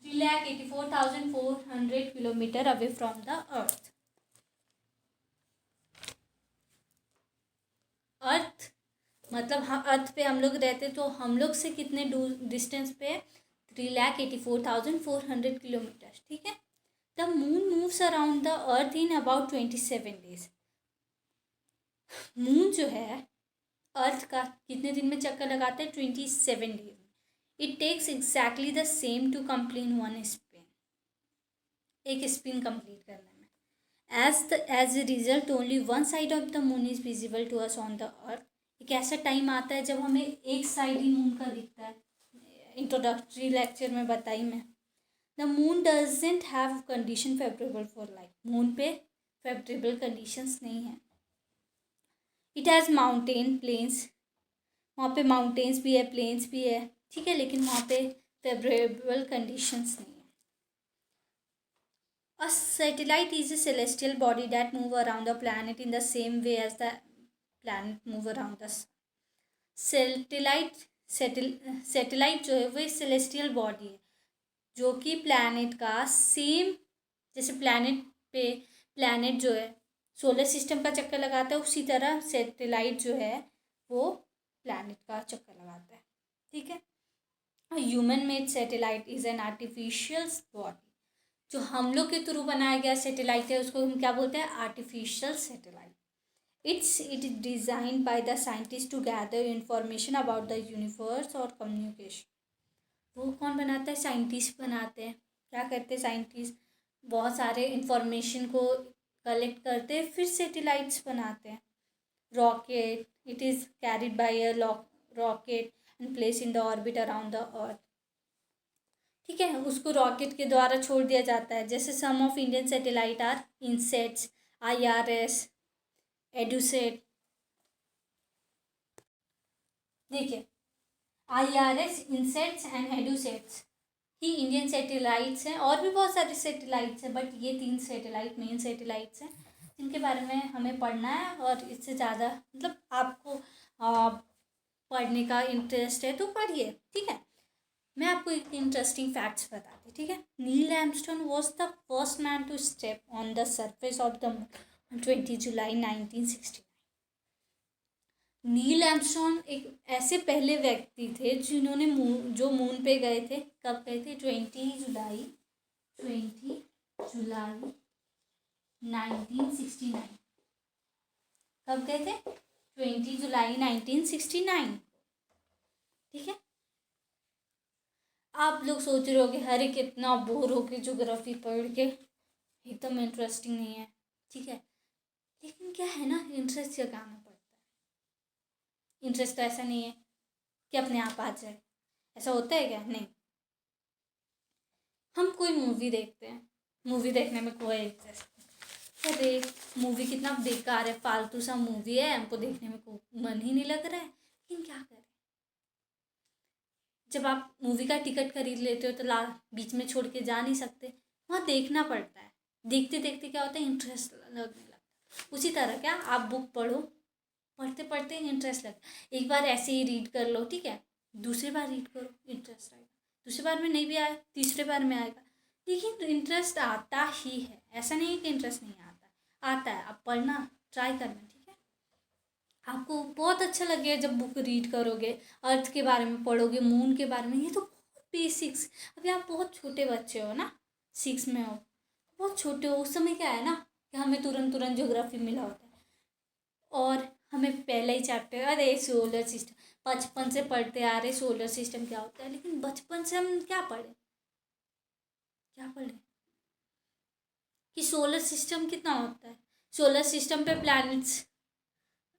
3,84,400 kilometre away from the Earth. Earth मतलब हाँ, अर्थ पे हम लोग रहते तो हम लोग से कितने डिस्टेंस पे? 3,84,400 किलोमीटर, ठीक है. The moon moves around the Earth in about 27 days. Moon जो है अर्थ का कितने दिन में चक्कर लगाते हैं? 27 days. It takes exactly the same to complete one spin. एक स्पिन कंप्लीट करने में. As a result, only one side of the moon is visible to us on the earth. एक ऐसा टाइम आता है जब हमें एक साइड ही मून का दिखता है. इंट्रोडक्टरी लेक्चर में बताई मैं. The moon doesn't have condition favourable for life. Moon पे फेवरेबल कंडीशंस नहीं है. It has mountain plains. वहाँ पे माउंटेन्स भी है, प्लेन्स भी है, ठीक है, लेकिन वहाँ पे फेवरेबल कंडीशंस नहीं है. A satellite is a celestial body that move around the planet in the same way as the planet move around the sun. Satellite जो है वो एक सेलेस्टियल बॉडी है जो कि प्लैनेट का सेम, जैसे प्लैनेट जो है सोलर सिस्टम का चक्कर लगाता है, उसी तरह सैटेलाइट जो है वो प्लैनेट का चक्कर लगाता है, ठीक है. Human made satellite is an artificial body. जो हम लोग के थ्रू बनाया गया सैटेलाइट है उसको हम क्या बोलते हैं? Artificial satellite. It is designed by the scientist to gather information about the universe और कम्युनिकेशन. वो कौन बनाता है? साइंटिस्ट बनाते हैं. क्या करते हैं साइंटिस्ट? बहुत सारे इंफॉर्मेशन को कलेक्ट करते हैं, फिर सैटेलाइट्स बनाते हैं. Rocket, it is carried by a rocket and place in the orbit around the earth, ठीक है. उसको रॉकेट के द्वारा छोड़ दिया जाता है. जैसे some of Indian satellite are INSATs, IRS, EDUSAT. देखिए, IRS, इनसेट्स एंड एडुसेट्स ही इंडियन सैटेलाइट्स हैं. और भी बहुत सारे सैटेलाइट्स हैं, बट ये 3 सैटेलाइट मेन सैटेलाइट्स हैं जिनके बारे में हमें पढ़ना है. और इससे ज़्यादा मतलब आपको पढ़ने का इंटरेस्ट है तो पढ़िए, ठीक है. मैं आपको एक इंटरेस्टिंग फैक्ट्स बताती, ठीक है. Neil Armstrong was the first man to step on the surface of the moon on 20 July 1969. Neil Armstrong एक ऐसे पहले व्यक्ति थे जिन्होंने जो मून पे गए थे. कब गए थे? 20 जुलाई 1969. कब गए थे? 20 जुलाई 1969, ठीक है. आप लोग सोच रहे होगे अरे कितना बोर हो के ज्योग्राफी पढ़ के, एकदम इंटरेस्टिंग नहीं है, ठीक है. लेकिन क्या है ना, इंटरेस्ट जगाना पड़ता है. इंटरेस्ट तो ऐसा नहीं है कि अपने आप आ जाए. ऐसा होता है क्या? नहीं. हम कोई मूवी देखते हैं, मूवी देखने में कोई इंटरेस्ट नहीं. अरे मूवी कितना बेकार है, फालतू सा मूवी है, हमको देखने में कोई मन ही नहीं लग रहा है. लेकिन क्या करें, जब आप मूवी का टिकट खरीद लेते हो तो बीच में छोड़ के जा नहीं सकते, वहाँ देखना पड़ता है. देखते देखते क्या होता है, इंटरेस्ट लगने लगता है. उसी तरह क्या, आप बुक पढ़ो, पढ़ते पढ़ते इंटरेस्ट लगता है. एक बार ऐसे ही रीड कर लो, ठीक है, दूसरी बार रीड करो, इंटरेस्ट आएगा. दूसरी बार में नहीं भी आया, तीसरे बार में आएगा. लेकिन इंटरेस्ट आता ही है, ऐसा नहीं है कि इंटरेस्ट नहीं आता है. आप पढ़ना ट्राई करना, ठीक है. आपको बहुत अच्छा लगेगा जब बुक रीड करोगे, अर्थ के बारे में पढ़ोगे, मून के बारे में. ये तो बहुत बेसिक्स. अभी आप बहुत छोटे बच्चे हो ना, 6 में हो, बहुत छोटे हो. उस समय क्या है ना, कि हमें तुरंत तुरंत ज्योग्राफी मिला होता है, और हमें पहला ही चैप्टर, अरे सोलर सिस्टम, बचपन से पढ़ते आ रहे सोलर सिस्टम क्या होता है, लेकिन बचपन से हम क्या पढ़े कि सोलर सिस्टम कितना होता है। सोलर सिस्टम पे प्लैनेट्स,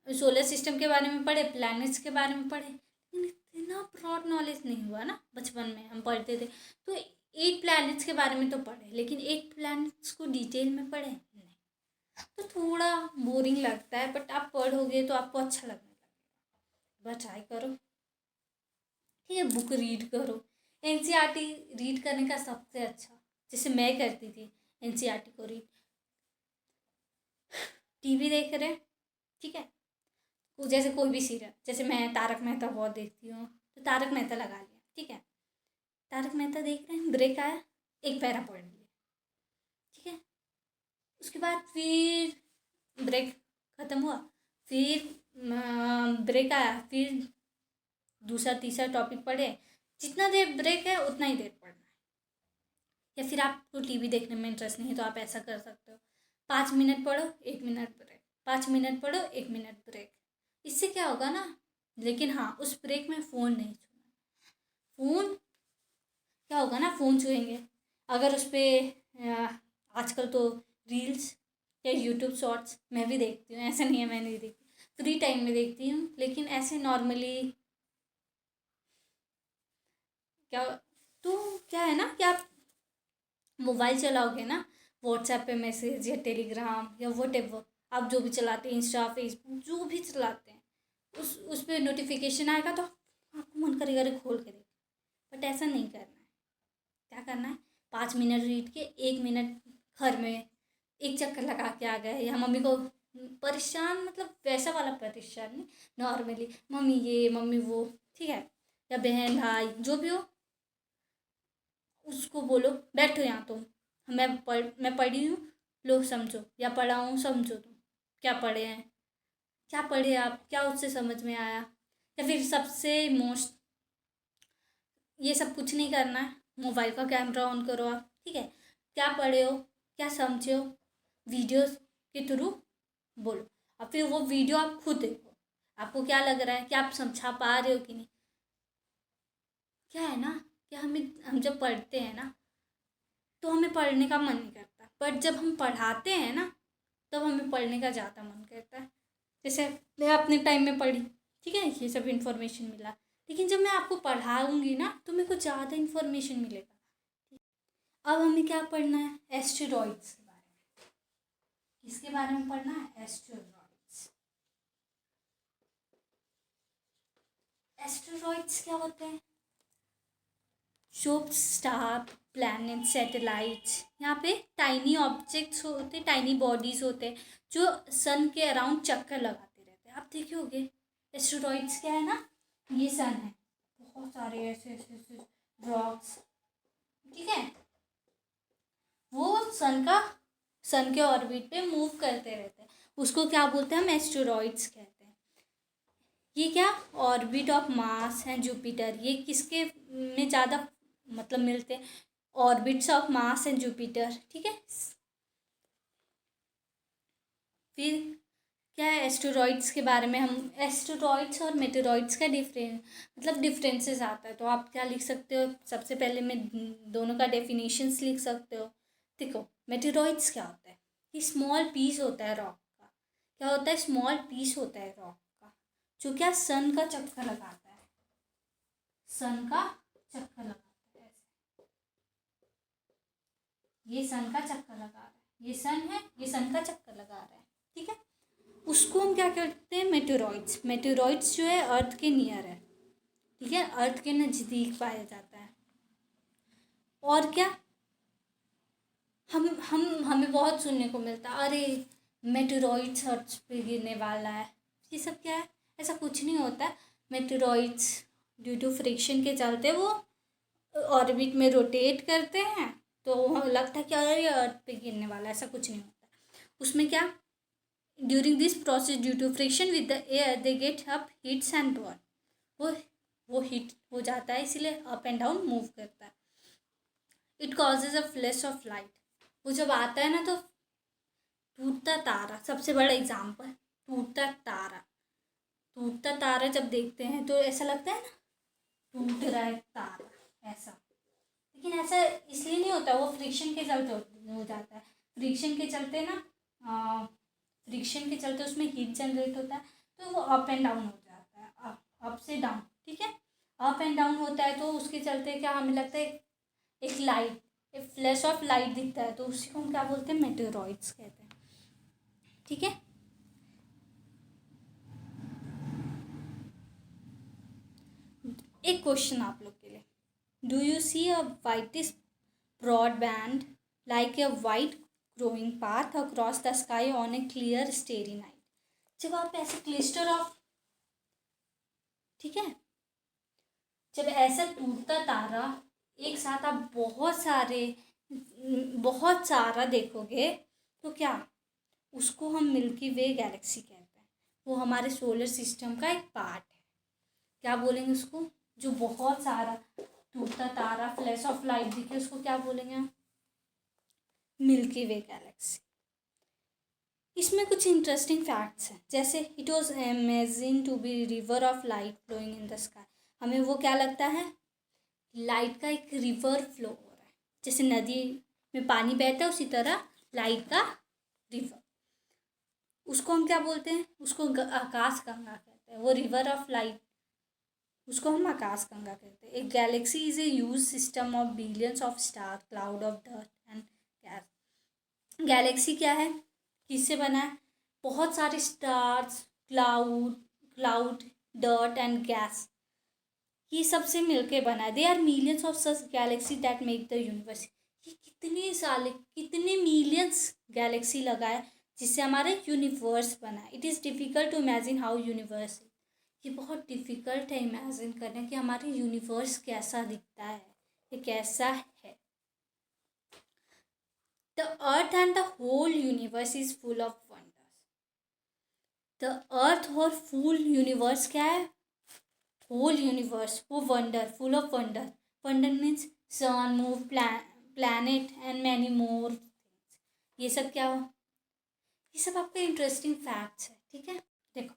सोलर सिस्टम के बारे में पढ़े, प्लैनेट्स के बारे में पढ़े, लेकिन इतना ब्रॉड नॉलेज नहीं हुआ ना। बचपन में हम पढ़ते थे तो 8 प्लैनेट्स के बारे में तो पढ़े, लेकिन 8 प्लैनेट्स को डिटेल में पढ़े नहीं, तो थोड़ा बोरिंग लगता है। बट आप पढ़ोगे तो आपको अच्छा लगने लगेगा। बस ट्राई करो, ठीक है। बुक रीड करो, एनसीईआरटी रीड करने का सबसे अच्छा, जैसे मैं करती थी एनसीईआरटी को रीड। टीवी देख रहे हैं, ठीक है, जैसे कोई भी सीरियल, जैसे मैं तारक मेहता बहुत देखती हूँ, तो तारक मेहता लगा लिया, ठीक है। तारक मेहता देख रहे हैं, ब्रेक आया, एक पैरा पढ़ लिया, ठीक है। उसके बाद फिर ब्रेक ख़त्म हुआ, फिर ब्रेक आया, फिर दूसरा तीसरा टॉपिक पढ़े। जितना देर ब्रेक है उतना ही देर पढ़ना है। या फिर आपको टीवी देखने में इंटरेस्ट नहीं है तो आप ऐसा कर सकते हो, 5 मिनट पढ़ो, 1 मिनट ब्रेक, 5 मिनट पढ़ो, 1 मिनट ब्रेक। इससे क्या होगा ना, लेकिन हाँ, उस ब्रेक में फ़ोन नहीं छूना। फ़ोन क्या होगा ना, फ़ोन छुएंगे अगर उस पर, आजकल तो रील्स या यूट्यूब शॉर्ट्स मैं भी देखती हूँ, ऐसा नहीं है मैं नहीं देखती, फ्री टाइम में देखती हूँ, लेकिन ऐसे नॉर्मली क्या, तो क्या है ना कि आप मोबाइल चलाओगे ना, व्हाट्सएप पे मैसेज या टेलीग्राम या व्हाटएवर आप जो भी चलाते हैं, इंस्टा फेसबुक जो भी चलाते हैं, उस पर नोटिफिकेशन आएगा तो आपको मन करेगा अरे खोल के देख। बट ऐसा नहीं करना है। क्या करना है, 5 मिनट रीड के 1 मिनट घर में एक चक्कर लगा के आ गए, या मम्मी को परेशान, मतलब वैसा वाला परेशान नहीं, नॉर्मली मम्मी ये मम्मी वो, ठीक है, या बहन भाई जो भी हो, उसको बोलो बैठो यहाँ तुम, मैं पढ़ी हूँ, लो समझो, या पढ़ा हूँ समझो, तुम क्या पढ़े हैं, क्या पढ़े आप, क्या उससे समझ में आया। या फिर सबसे मोस्ट, ये सब कुछ नहीं करना है, मोबाइल का कैमरा ऑन करो आप, ठीक है, क्या पढ़े हो, क्या समझे हो, वीडियोस के थ्रू बोलो। और फिर वो वीडियो आप खुद देखो, आपको क्या लग रहा है कि आप समझा पा रहे हो कि नहीं। क्या है ना कि हम जब पढ़ते हैं ना तो हमें पढ़ने का मन नहीं करता, बट जब हम पढ़ाते हैं ना तब हमें पढ़ने का ज़्यादा मन करता है। जैसे मैं अपने टाइम में पढ़ी, ठीक है, ये सब इन्फॉर्मेशन मिला, लेकिन जब मैं आपको पढ़ाऊँगी ना तो मेरे को ज़्यादा इन्फॉर्मेशन मिलेगा। अब हमें क्या पढ़ना है, एस्टेरॉइड्स के बारे में। किसके बारे में पढ़ना है, एस्टेरॉइड्स। एस्टेरॉइड्स क्या होते हैं, शोप स्टार, प्लैनेट, सैटेलाइट्स, यहाँ पे टाइनी ऑब्जेक्ट्स होते, टाइनी बॉडीज होते हैं जो सन के अराउंड चक्कर लगाते रहते हैं। आप देखे होगे एस्टेरॉइड्स क्या है ना, ये सन है, बहुत सारे ऐसे ऐसे ऐसे रॉक्स, ठीक है, वो सन के ऑर्बिट पे मूव करते रहते हैं, उसको क्या बोलते हैं हम, एस्टेरॉइड्स कहते हैं। ये क्या, orbit of Mars and Jupiter, ये किसके में ज़्यादा मतलब मिलते हैं, orbits of Mars and Jupiter, ठीक है। फिर क्या है, एस्टेरॉइड्स के बारे में हम, एस्टेरॉइड्स और मेटेरॉइड्स का मतलब डिफरेंसेस आता है, तो आप क्या लिख सकते हो, सबसे पहले में दोनों का डेफिनेशंस लिख सकते हो। देखो मेटेरॉइड्स क्या होता है, कि स्मॉल पीस होता है रॉक का, क्या होता है, स्मॉल पीस होता है रॉक का, जो क्या सन का चक्कर लगाता है, सन का चक्कर लगाता है, ये सन का चक्कर लगा रहा है, ये सन है, ये सन का चक्कर लगा रहा है, ठीक है। उसको हम क्या कहते हैं, मेटेरॉइड्स। मेटेरॉइड्स जो है अर्थ के नियर है, ठीक है, अर्थ के नज़दीक पाया जाता है। और क्या, हम हमें बहुत सुनने को मिलता है, अरे मेटेरॉइड्स अर्थ पे गिरने वाला है, ये सब क्या है, ऐसा कुछ नहीं होता है। मेटेरॉइड्स ड्यू टू फ्रिक्शन के चलते वो ऑर्बिट में रोटेट करते हैं, तो लगता है कि अरे अर्थ पे गिरने वाला है, ऐसा कुछ नहीं होता। उसमें क्या, during this process due to friction with the air they get up heats and burn, वो वो हीट हो जाता है, इसीलिए अप एंड डाउन मूव करता है। It causes a flash of light, वो जब आता है ना तो टूटता तारा सबसे बड़ा एग्जाम्पल। टूटता तारा जब देखते हैं तो ऐसा लगता है ना टूट रहा है तारा, ऐसा। लेकिन ऐसा इसलिए नहीं होता, वो फ्रिक्शन के चलते हो जाता है। फ्रिक्शन के चलते ना फ्रिक्शन के चलते उसमें हीट जनरेट होता है, तो वो अप एंड डाउन हो जाता है, अप से डाउन, ठीक है। अप एंड डाउन होता है तो उसके चलते क्या हमें लगता है एक लाइट, एक फ्लैश ऑफ लाइट दिखता है, तो उसी को हम क्या बोलते हैं, मेटेरॉइड्स कहते हैं, ठीक है। एक क्वेश्चन आप लोग के लिए, do you see a whitish broad band like a white growing path across the sky on a clear starry night? जब आप ऐसे क्लिस्टर ऑफ, ठीक है, जब ऐसा टूटता तारा एक साथ आप बहुत सारा देखोगे तो क्या, उसको हम मिल्की वे गैलेक्सी कहते हैं। वो हमारे सोलर सिस्टम का एक पार्ट है। क्या बोलेंगे उसको, जो बहुत सारा टूटता तारा फ्लैश ऑफ लाइट दिखे उसको क्या बोलेंगे हम, मिल्की वे गैलेक्सी। इसमें कुछ इंटरेस्टिंग फैक्ट्स हैं, जैसे it was imagine to be river of light flowing in the sky. हमें वो क्या लगता है, लाइट का एक रिवर फ्लो हो रहा है, जैसे नदी में पानी बहता है उसी तरह लाइट का रिवर। उसको हम क्या बोलते हैं, उसको आकाश गंगा कहते हैं, वो रिवर ऑफ लाइट, उसको हम आकाश गंगा कहते हैं। एक galaxy is a huge system of billions of star, cloud of dust and gas. Galaxy क्या है, किससे बना है, बहुत सारे stars, cloud, dirt and gas, ये सबसे मिलके बना है। They are millions of such galaxy that make the universe. ये कितने मिलियंस गैलेक्सी लगा है जिससे हमारा यूनिवर्स बना है। It is difficult to imagine how universe, ये बहुत डिफ़िकल्ट है इमेजिन करना कि हमारा यूनिवर्स कैसा दिखता है, ये कैसा है। The Earth and the whole universe is full of wonders. The Earth और फुल यूनिवर्स क्या है, होल यूनिवर्स, वो wonder, full of wonder. Wonder means sun, moon, planet and many more things. ये सब क्या हो, ये सब आपके इंटरेस्टिंग फैक्ट्स है, ठीक है। देखो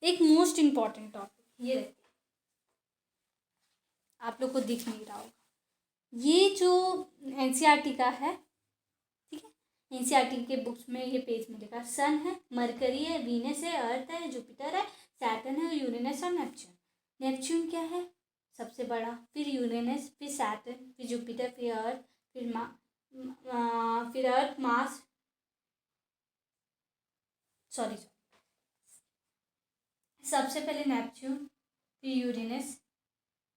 एक मोस्ट इम्पॉर्टेंट टॉपिक ये देखिए, आप लोग को दिख नहीं रहा होगा, ये जो एनसीईआरटी का है, ठीक है, एनसीईआरटी के बुक्स में ये पेज में लिखा, सन है, मरकरी है, वीनस है, अर्थ है, जुपिटर है, सैटर्न है, यूरेनस और नेपच्यून। नेपच्यून क्या है, सबसे बड़ा, फिर यूरेनस, फिर सैटर्न, फिर जुपिटर, फिर अर्थ, फिर अर्थ, मार्स, सॉरी सबसे पहले नेपच्यून, फिर यूरेनस,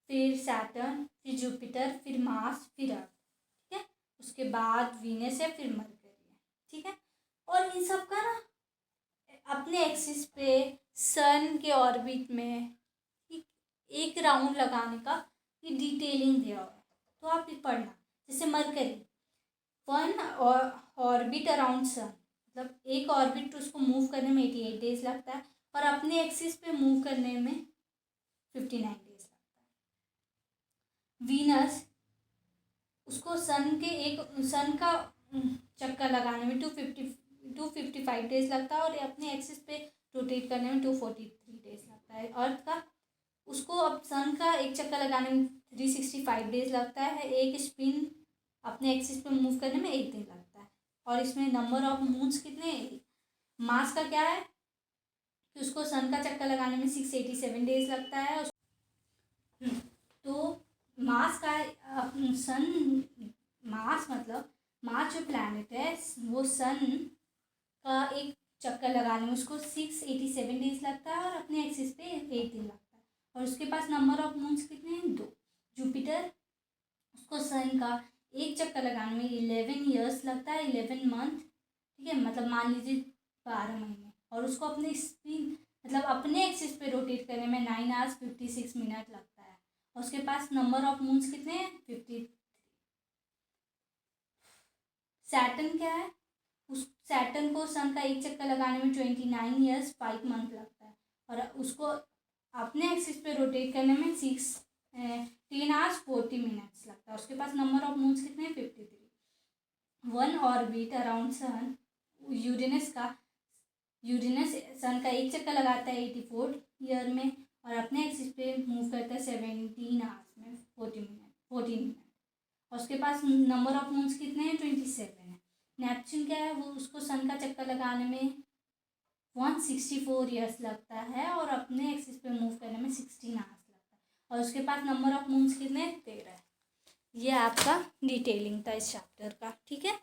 फिर सैटर्न, फिर जुपिटर, फिर मार्स, फिर अर्थ, ठीक है। उसके बाद वीनस है, फिर मरकरी है, ठीक है। और इन सब का ना अपने एक्सिस पे सन के ऑर्बिट में एक राउंड लगाने का ये डिटेलिंग दिया हुआ है, तो आप ये पढ़ना। जैसे Mercury, one orbit around sun, मतलब एक ऑर्बिट उसको मूव करने में 88 डेज लगता है, और अपने एक्सिस पे मूव करने में 59 डेज लगता है। वीनस, उसको सन का चक्कर लगाने में 255 डेज लगता है, और अपने एक्सिस पे रोटेट करने में 243 डेज लगता है। अर्थ का, उसको अब सन का एक चक्कर लगाने में 365 डेज लगता है, एक स्पिन अपने एक्सिस पे मूव करने में 1 दिन लगता है। और इसमें नंबर ऑफ मून्स कितने, मास का क्या है कि उसको सन का चक्कर लगाने में 687 डेज लगता है। तो मास का सन, मास मतलब मार्स जो प्लैनेट है वो सन का एक चक्कर लगाने में उसको 687 डेज लगता है, और अपने एक्सिस पे 1 दिन लगता है। और उसके पास नंबर ऑफ मून्स कितने हैं, 2। जुपिटर, उसको सन का एक चक्कर लगाने में 11 ईयर्स लगता है, 11 मंथ, ठीक है, मतलब मान लीजिए 12 महीने। और उसको अपने स्पिन मतलब अपने एक्सिस पे रोटेट करने में 9 आवर्स 56 मिनट लगता है। और उसके पास नंबर ऑफ मून्स कितने हैं, 53। सैटर्न क्या है, उस सैटर्न को सन का एक चक्कर लगाने में 29 ईयर्स 5 मंथ लगता है, और उसको अपने एक्सिस पे रोटेट करने में 10 आवर्स 40 मिनट्स लगता है। उसके पास नंबर ऑफ मून्स कितने हैं, 53। One orbit around sun, Uranus sun का एक चक्कर लगाता है 84 ईयर में और अपने एक्सिस पे मूव करता है 17 आवर्स में 14 मिनट। और उसके पास नंबर ऑफ मून्स कितने हैं 27 है। नेपच्यून क्या है, वो उसको सन का चक्कर लगाने में 164 ईयर्स लगता है और अपने एक्सिस पे मूव करने में 16 आवर्स लगता है। और उसके पास नंबर ऑफ मून्स कितने हैं 13 है। ये आपका डिटेलिंग था इस चैप्टर का। ठीक है,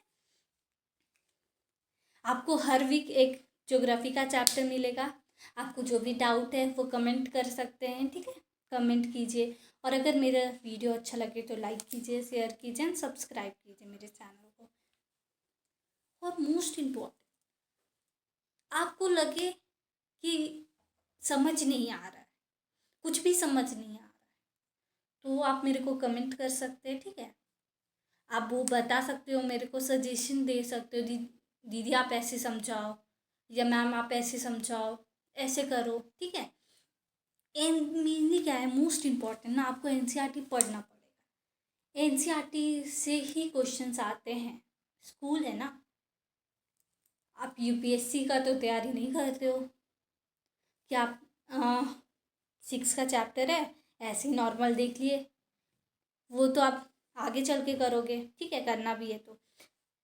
आपको हर वीक एक ज्योग्राफी का चैप्टर मिलेगा। आपको जो भी डाउट है वो कमेंट कर सकते हैं। ठीक है, कमेंट कीजिए और अगर मेरा वीडियो अच्छा लगे तो लाइक कीजिए, शेयर कीजिए एंड सब्सक्राइब कीजिए मेरे चैनल को। और मोस्ट इम्पोर्टेंट, आपको लगे कि समझ नहीं आ रहा है, कुछ भी समझ नहीं आ रहा है, तो आप मेरे को कमेंट कर सकते हैं। ठीक है, आप वो बता सकते हो, मेरे को सजेशन दे सकते हो, दीदी आप ऐसे समझाओ या मैम आप ऐसे समझाओ, ऐसे करो। ठीक है, मेनली क्या है, मोस्ट इम्पॉर्टेंट ना, आपको एनसीईआरटी पढ़ना पड़ेगा। एनसीईआरटी से ही क्वेश्चंस आते हैं। स्कूल है ना, आप यूपीएससी का तो तैयारी नहीं करते हो कि आप 6 का चैप्टर है ऐसे ही नॉर्मल देख लिए, वो तो आप आगे चल के करोगे। ठीक है, करना भी है तो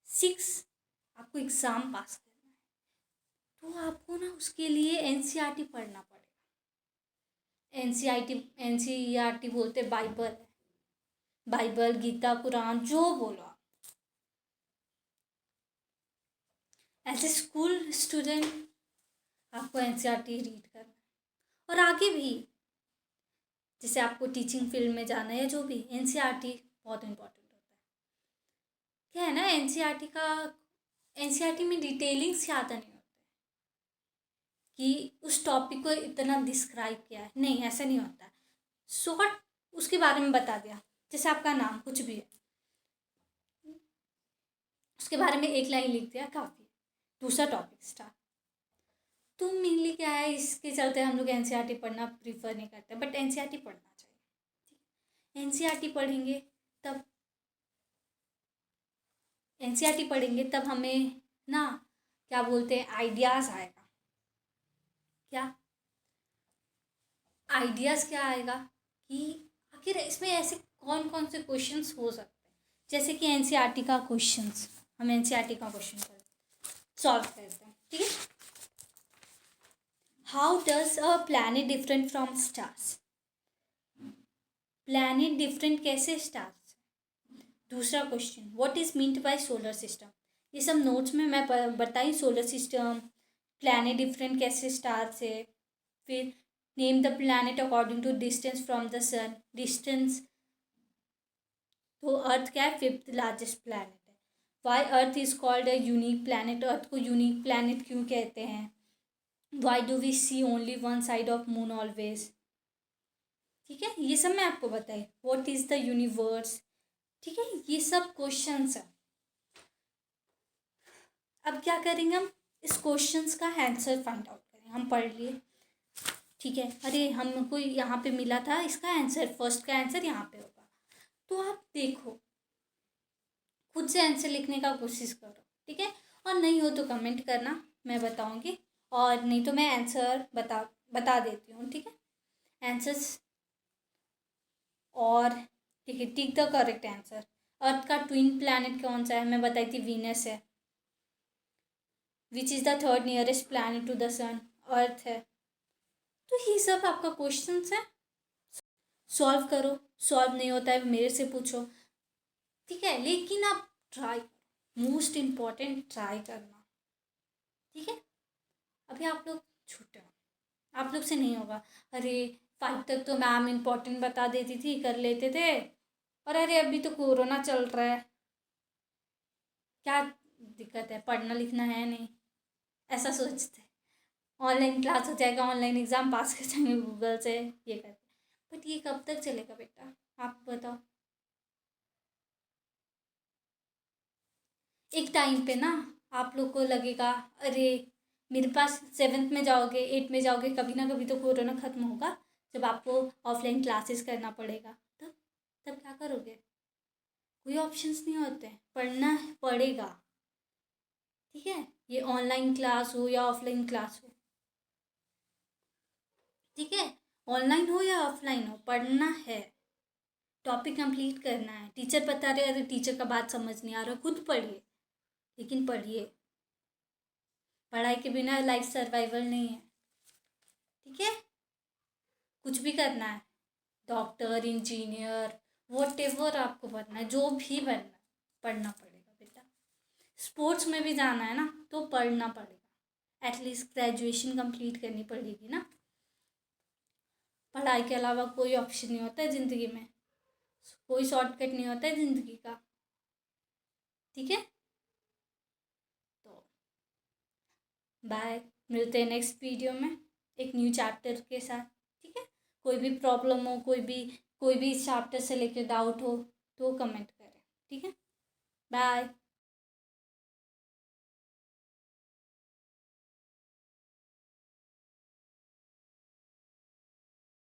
6 आपको एग्ज़ाम पास करना है, तो आपको ना उसके लिए एनसीईआरटी पढ़ना पड़ेगा। एनसीईआरटी बोलते बाइबल है, बाइबल गीता कुरान जो बोलो आप। एज ए स्कूल स्टूडेंट आपको एनसीईआरटी रीड करना है और आगे भी जैसे आपको टीचिंग फील्ड में जाना है, जो भी, एनसीईआरटी बहुत इम्पोर्टेंट होता है। क्या है ना, एनसीईआरटी में डिटेलिंग ज़्यादा नहीं होता कि उस टॉपिक को इतना डिस्क्राइब किया है, नहीं ऐसा नहीं होता है। शॉर्ट उसके बारे में बता दिया, जैसे आपका नाम कुछ भी है उसके बारे में एक लाइन लिख दिया, काफ़ी, दूसरा टॉपिक स्टार्ट। तो मेनली क्या है, इसके चलते हम लोग एनसीईआरटी पढ़ना प्रीफर नहीं करते, बट एनसीईआरटी पढ़ना चाहिए। एनसीईआरटी पढ़ेंगे तब हमें ना क्या बोलते हैं, आइडियाज़ आएगा। क्या आएगा कि आखिर इसमें ऐसे कौन कौन से क्वेश्चंस हो सकते हैं। जैसे कि एनसीईआरटी का क्वेश्चंस, हम एनसीईआरटी का क्वेश्चन सॉल्व करते हैं। ठीक है, how does a planet different from stars. Planet different कैसे स्टार्स। दूसरा question, what is meant by solar system. ये सब नोट्स में मैं बताई, सोलर सिस्टम, प्लैनेट डिफरेंट कैसे स्टार से। फिर name the planet according to distance from the sun. Distance तो अर्थ क्या है, 5th लार्जेस्ट प्लैनेट है। Why Earth is called a unique planet. Earth को यूनिक प्लैनेट क्यों कहते हैं। Why do we see only one side of moon always. ठीक है, ये सब मैं आपको बताई। What is the universe. ठीक है, ये सब क्वेश्चंस है। अब क्या करेंगे, हम इस क्वेश्चंस का आंसर फाइंड आउट करेंगे। हम पढ़ लिए, ठीक है, अरे हमको यहाँ पे मिला था इसका आंसर, फर्स्ट का आंसर यहाँ पे होगा, तो आप देखो खुद से आंसर लिखने का कोशिश करो। ठीक है, और नहीं हो तो कमेंट करना, मैं बताऊँगी, और नहीं तो मैं आंसर बता देती हूँ। ठीक है, आंसर्स और ठीक है, टिक द करेक्ट आंसर। अर्थ का ट्विन प्लैनेट कौन सा है, मैं बताई थी वीनस है। Which is the 3rd nearest planet to the sun, Earth है। तो ये सब आपका क्वेश्चन है, सॉल्व करो। सॉल्व नहीं होता है मेरे से पूछो। ठीक है, लेकिन आप ट्राई, मोस्ट इम्पॉर्टेंट ट्राई करना। ठीक है, अभी आप लोग छूटे हो, आप लोग से नहीं होगा। अरे 5 तक तो मैम इम्पॉर्टेंट बता देती थी, कर लेते थे, और अरे अभी तो कोरोना चल रहा है, क्या दिक्कत है, पढ़ना लिखना है नहीं, ऐसा सोचते। ऑनलाइन क्लास हो जाएगा, ऑनलाइन एग्ज़ाम पास कर जाएंगे गूगल से, ये करते। बट ये कब तक चलेगा बेटा, आप बताओ। एक टाइम पे ना आप लोग को लगेगा, अरे मेरे पास 7th में जाओगे, 8th में जाओगे, कभी ना कभी तो कोरोना ख़त्म होगा, जब आपको ऑफलाइन क्लासेस करना पड़ेगा, तब क्या करोगे। कोई ऑप्शंस नहीं होते, पढ़ना पड़ेगा। ठीक है, ये ऑनलाइन क्लास हो या ऑफलाइन क्लास हो, ठीक है, ऑनलाइन हो या ऑफलाइन हो, पढ़ना है, टॉपिक कंप्लीट करना है। टीचर बता रहे अगर टीचर का बात समझ नहीं आ रहा खुद पढ़िए, लेकिन पढ़िए। पढ़ाई के बिना लाइफ सर्वाइवल नहीं है, ठीक है। कुछ भी करना है, डॉक्टर, इंजीनियर, वॉट आपको बनना है, जो भी बनना है, पढ़ना पड़ेगा बेटा। स्पोर्ट्स में भी जाना है ना तो पढ़ना पड़ेगा, एटलीस्ट ग्रेजुएशन कंप्लीट करनी पड़ेगी ना। पढ़ाई के अलावा कोई ऑप्शन नहीं होता है ज़िंदगी में, कोई शॉर्टकट नहीं होता है ज़िंदगी का, ठीक है। तो बाय, मिलते हैं नेक्स्ट वीडियो में एक न्यू चैप्टर के साथ, ठीक है। कोई भी प्रॉब्लम हो, कोई भी इस चैप्टर से लेकर डाउट हो तो कमेंट करें, ठीक है। बाय।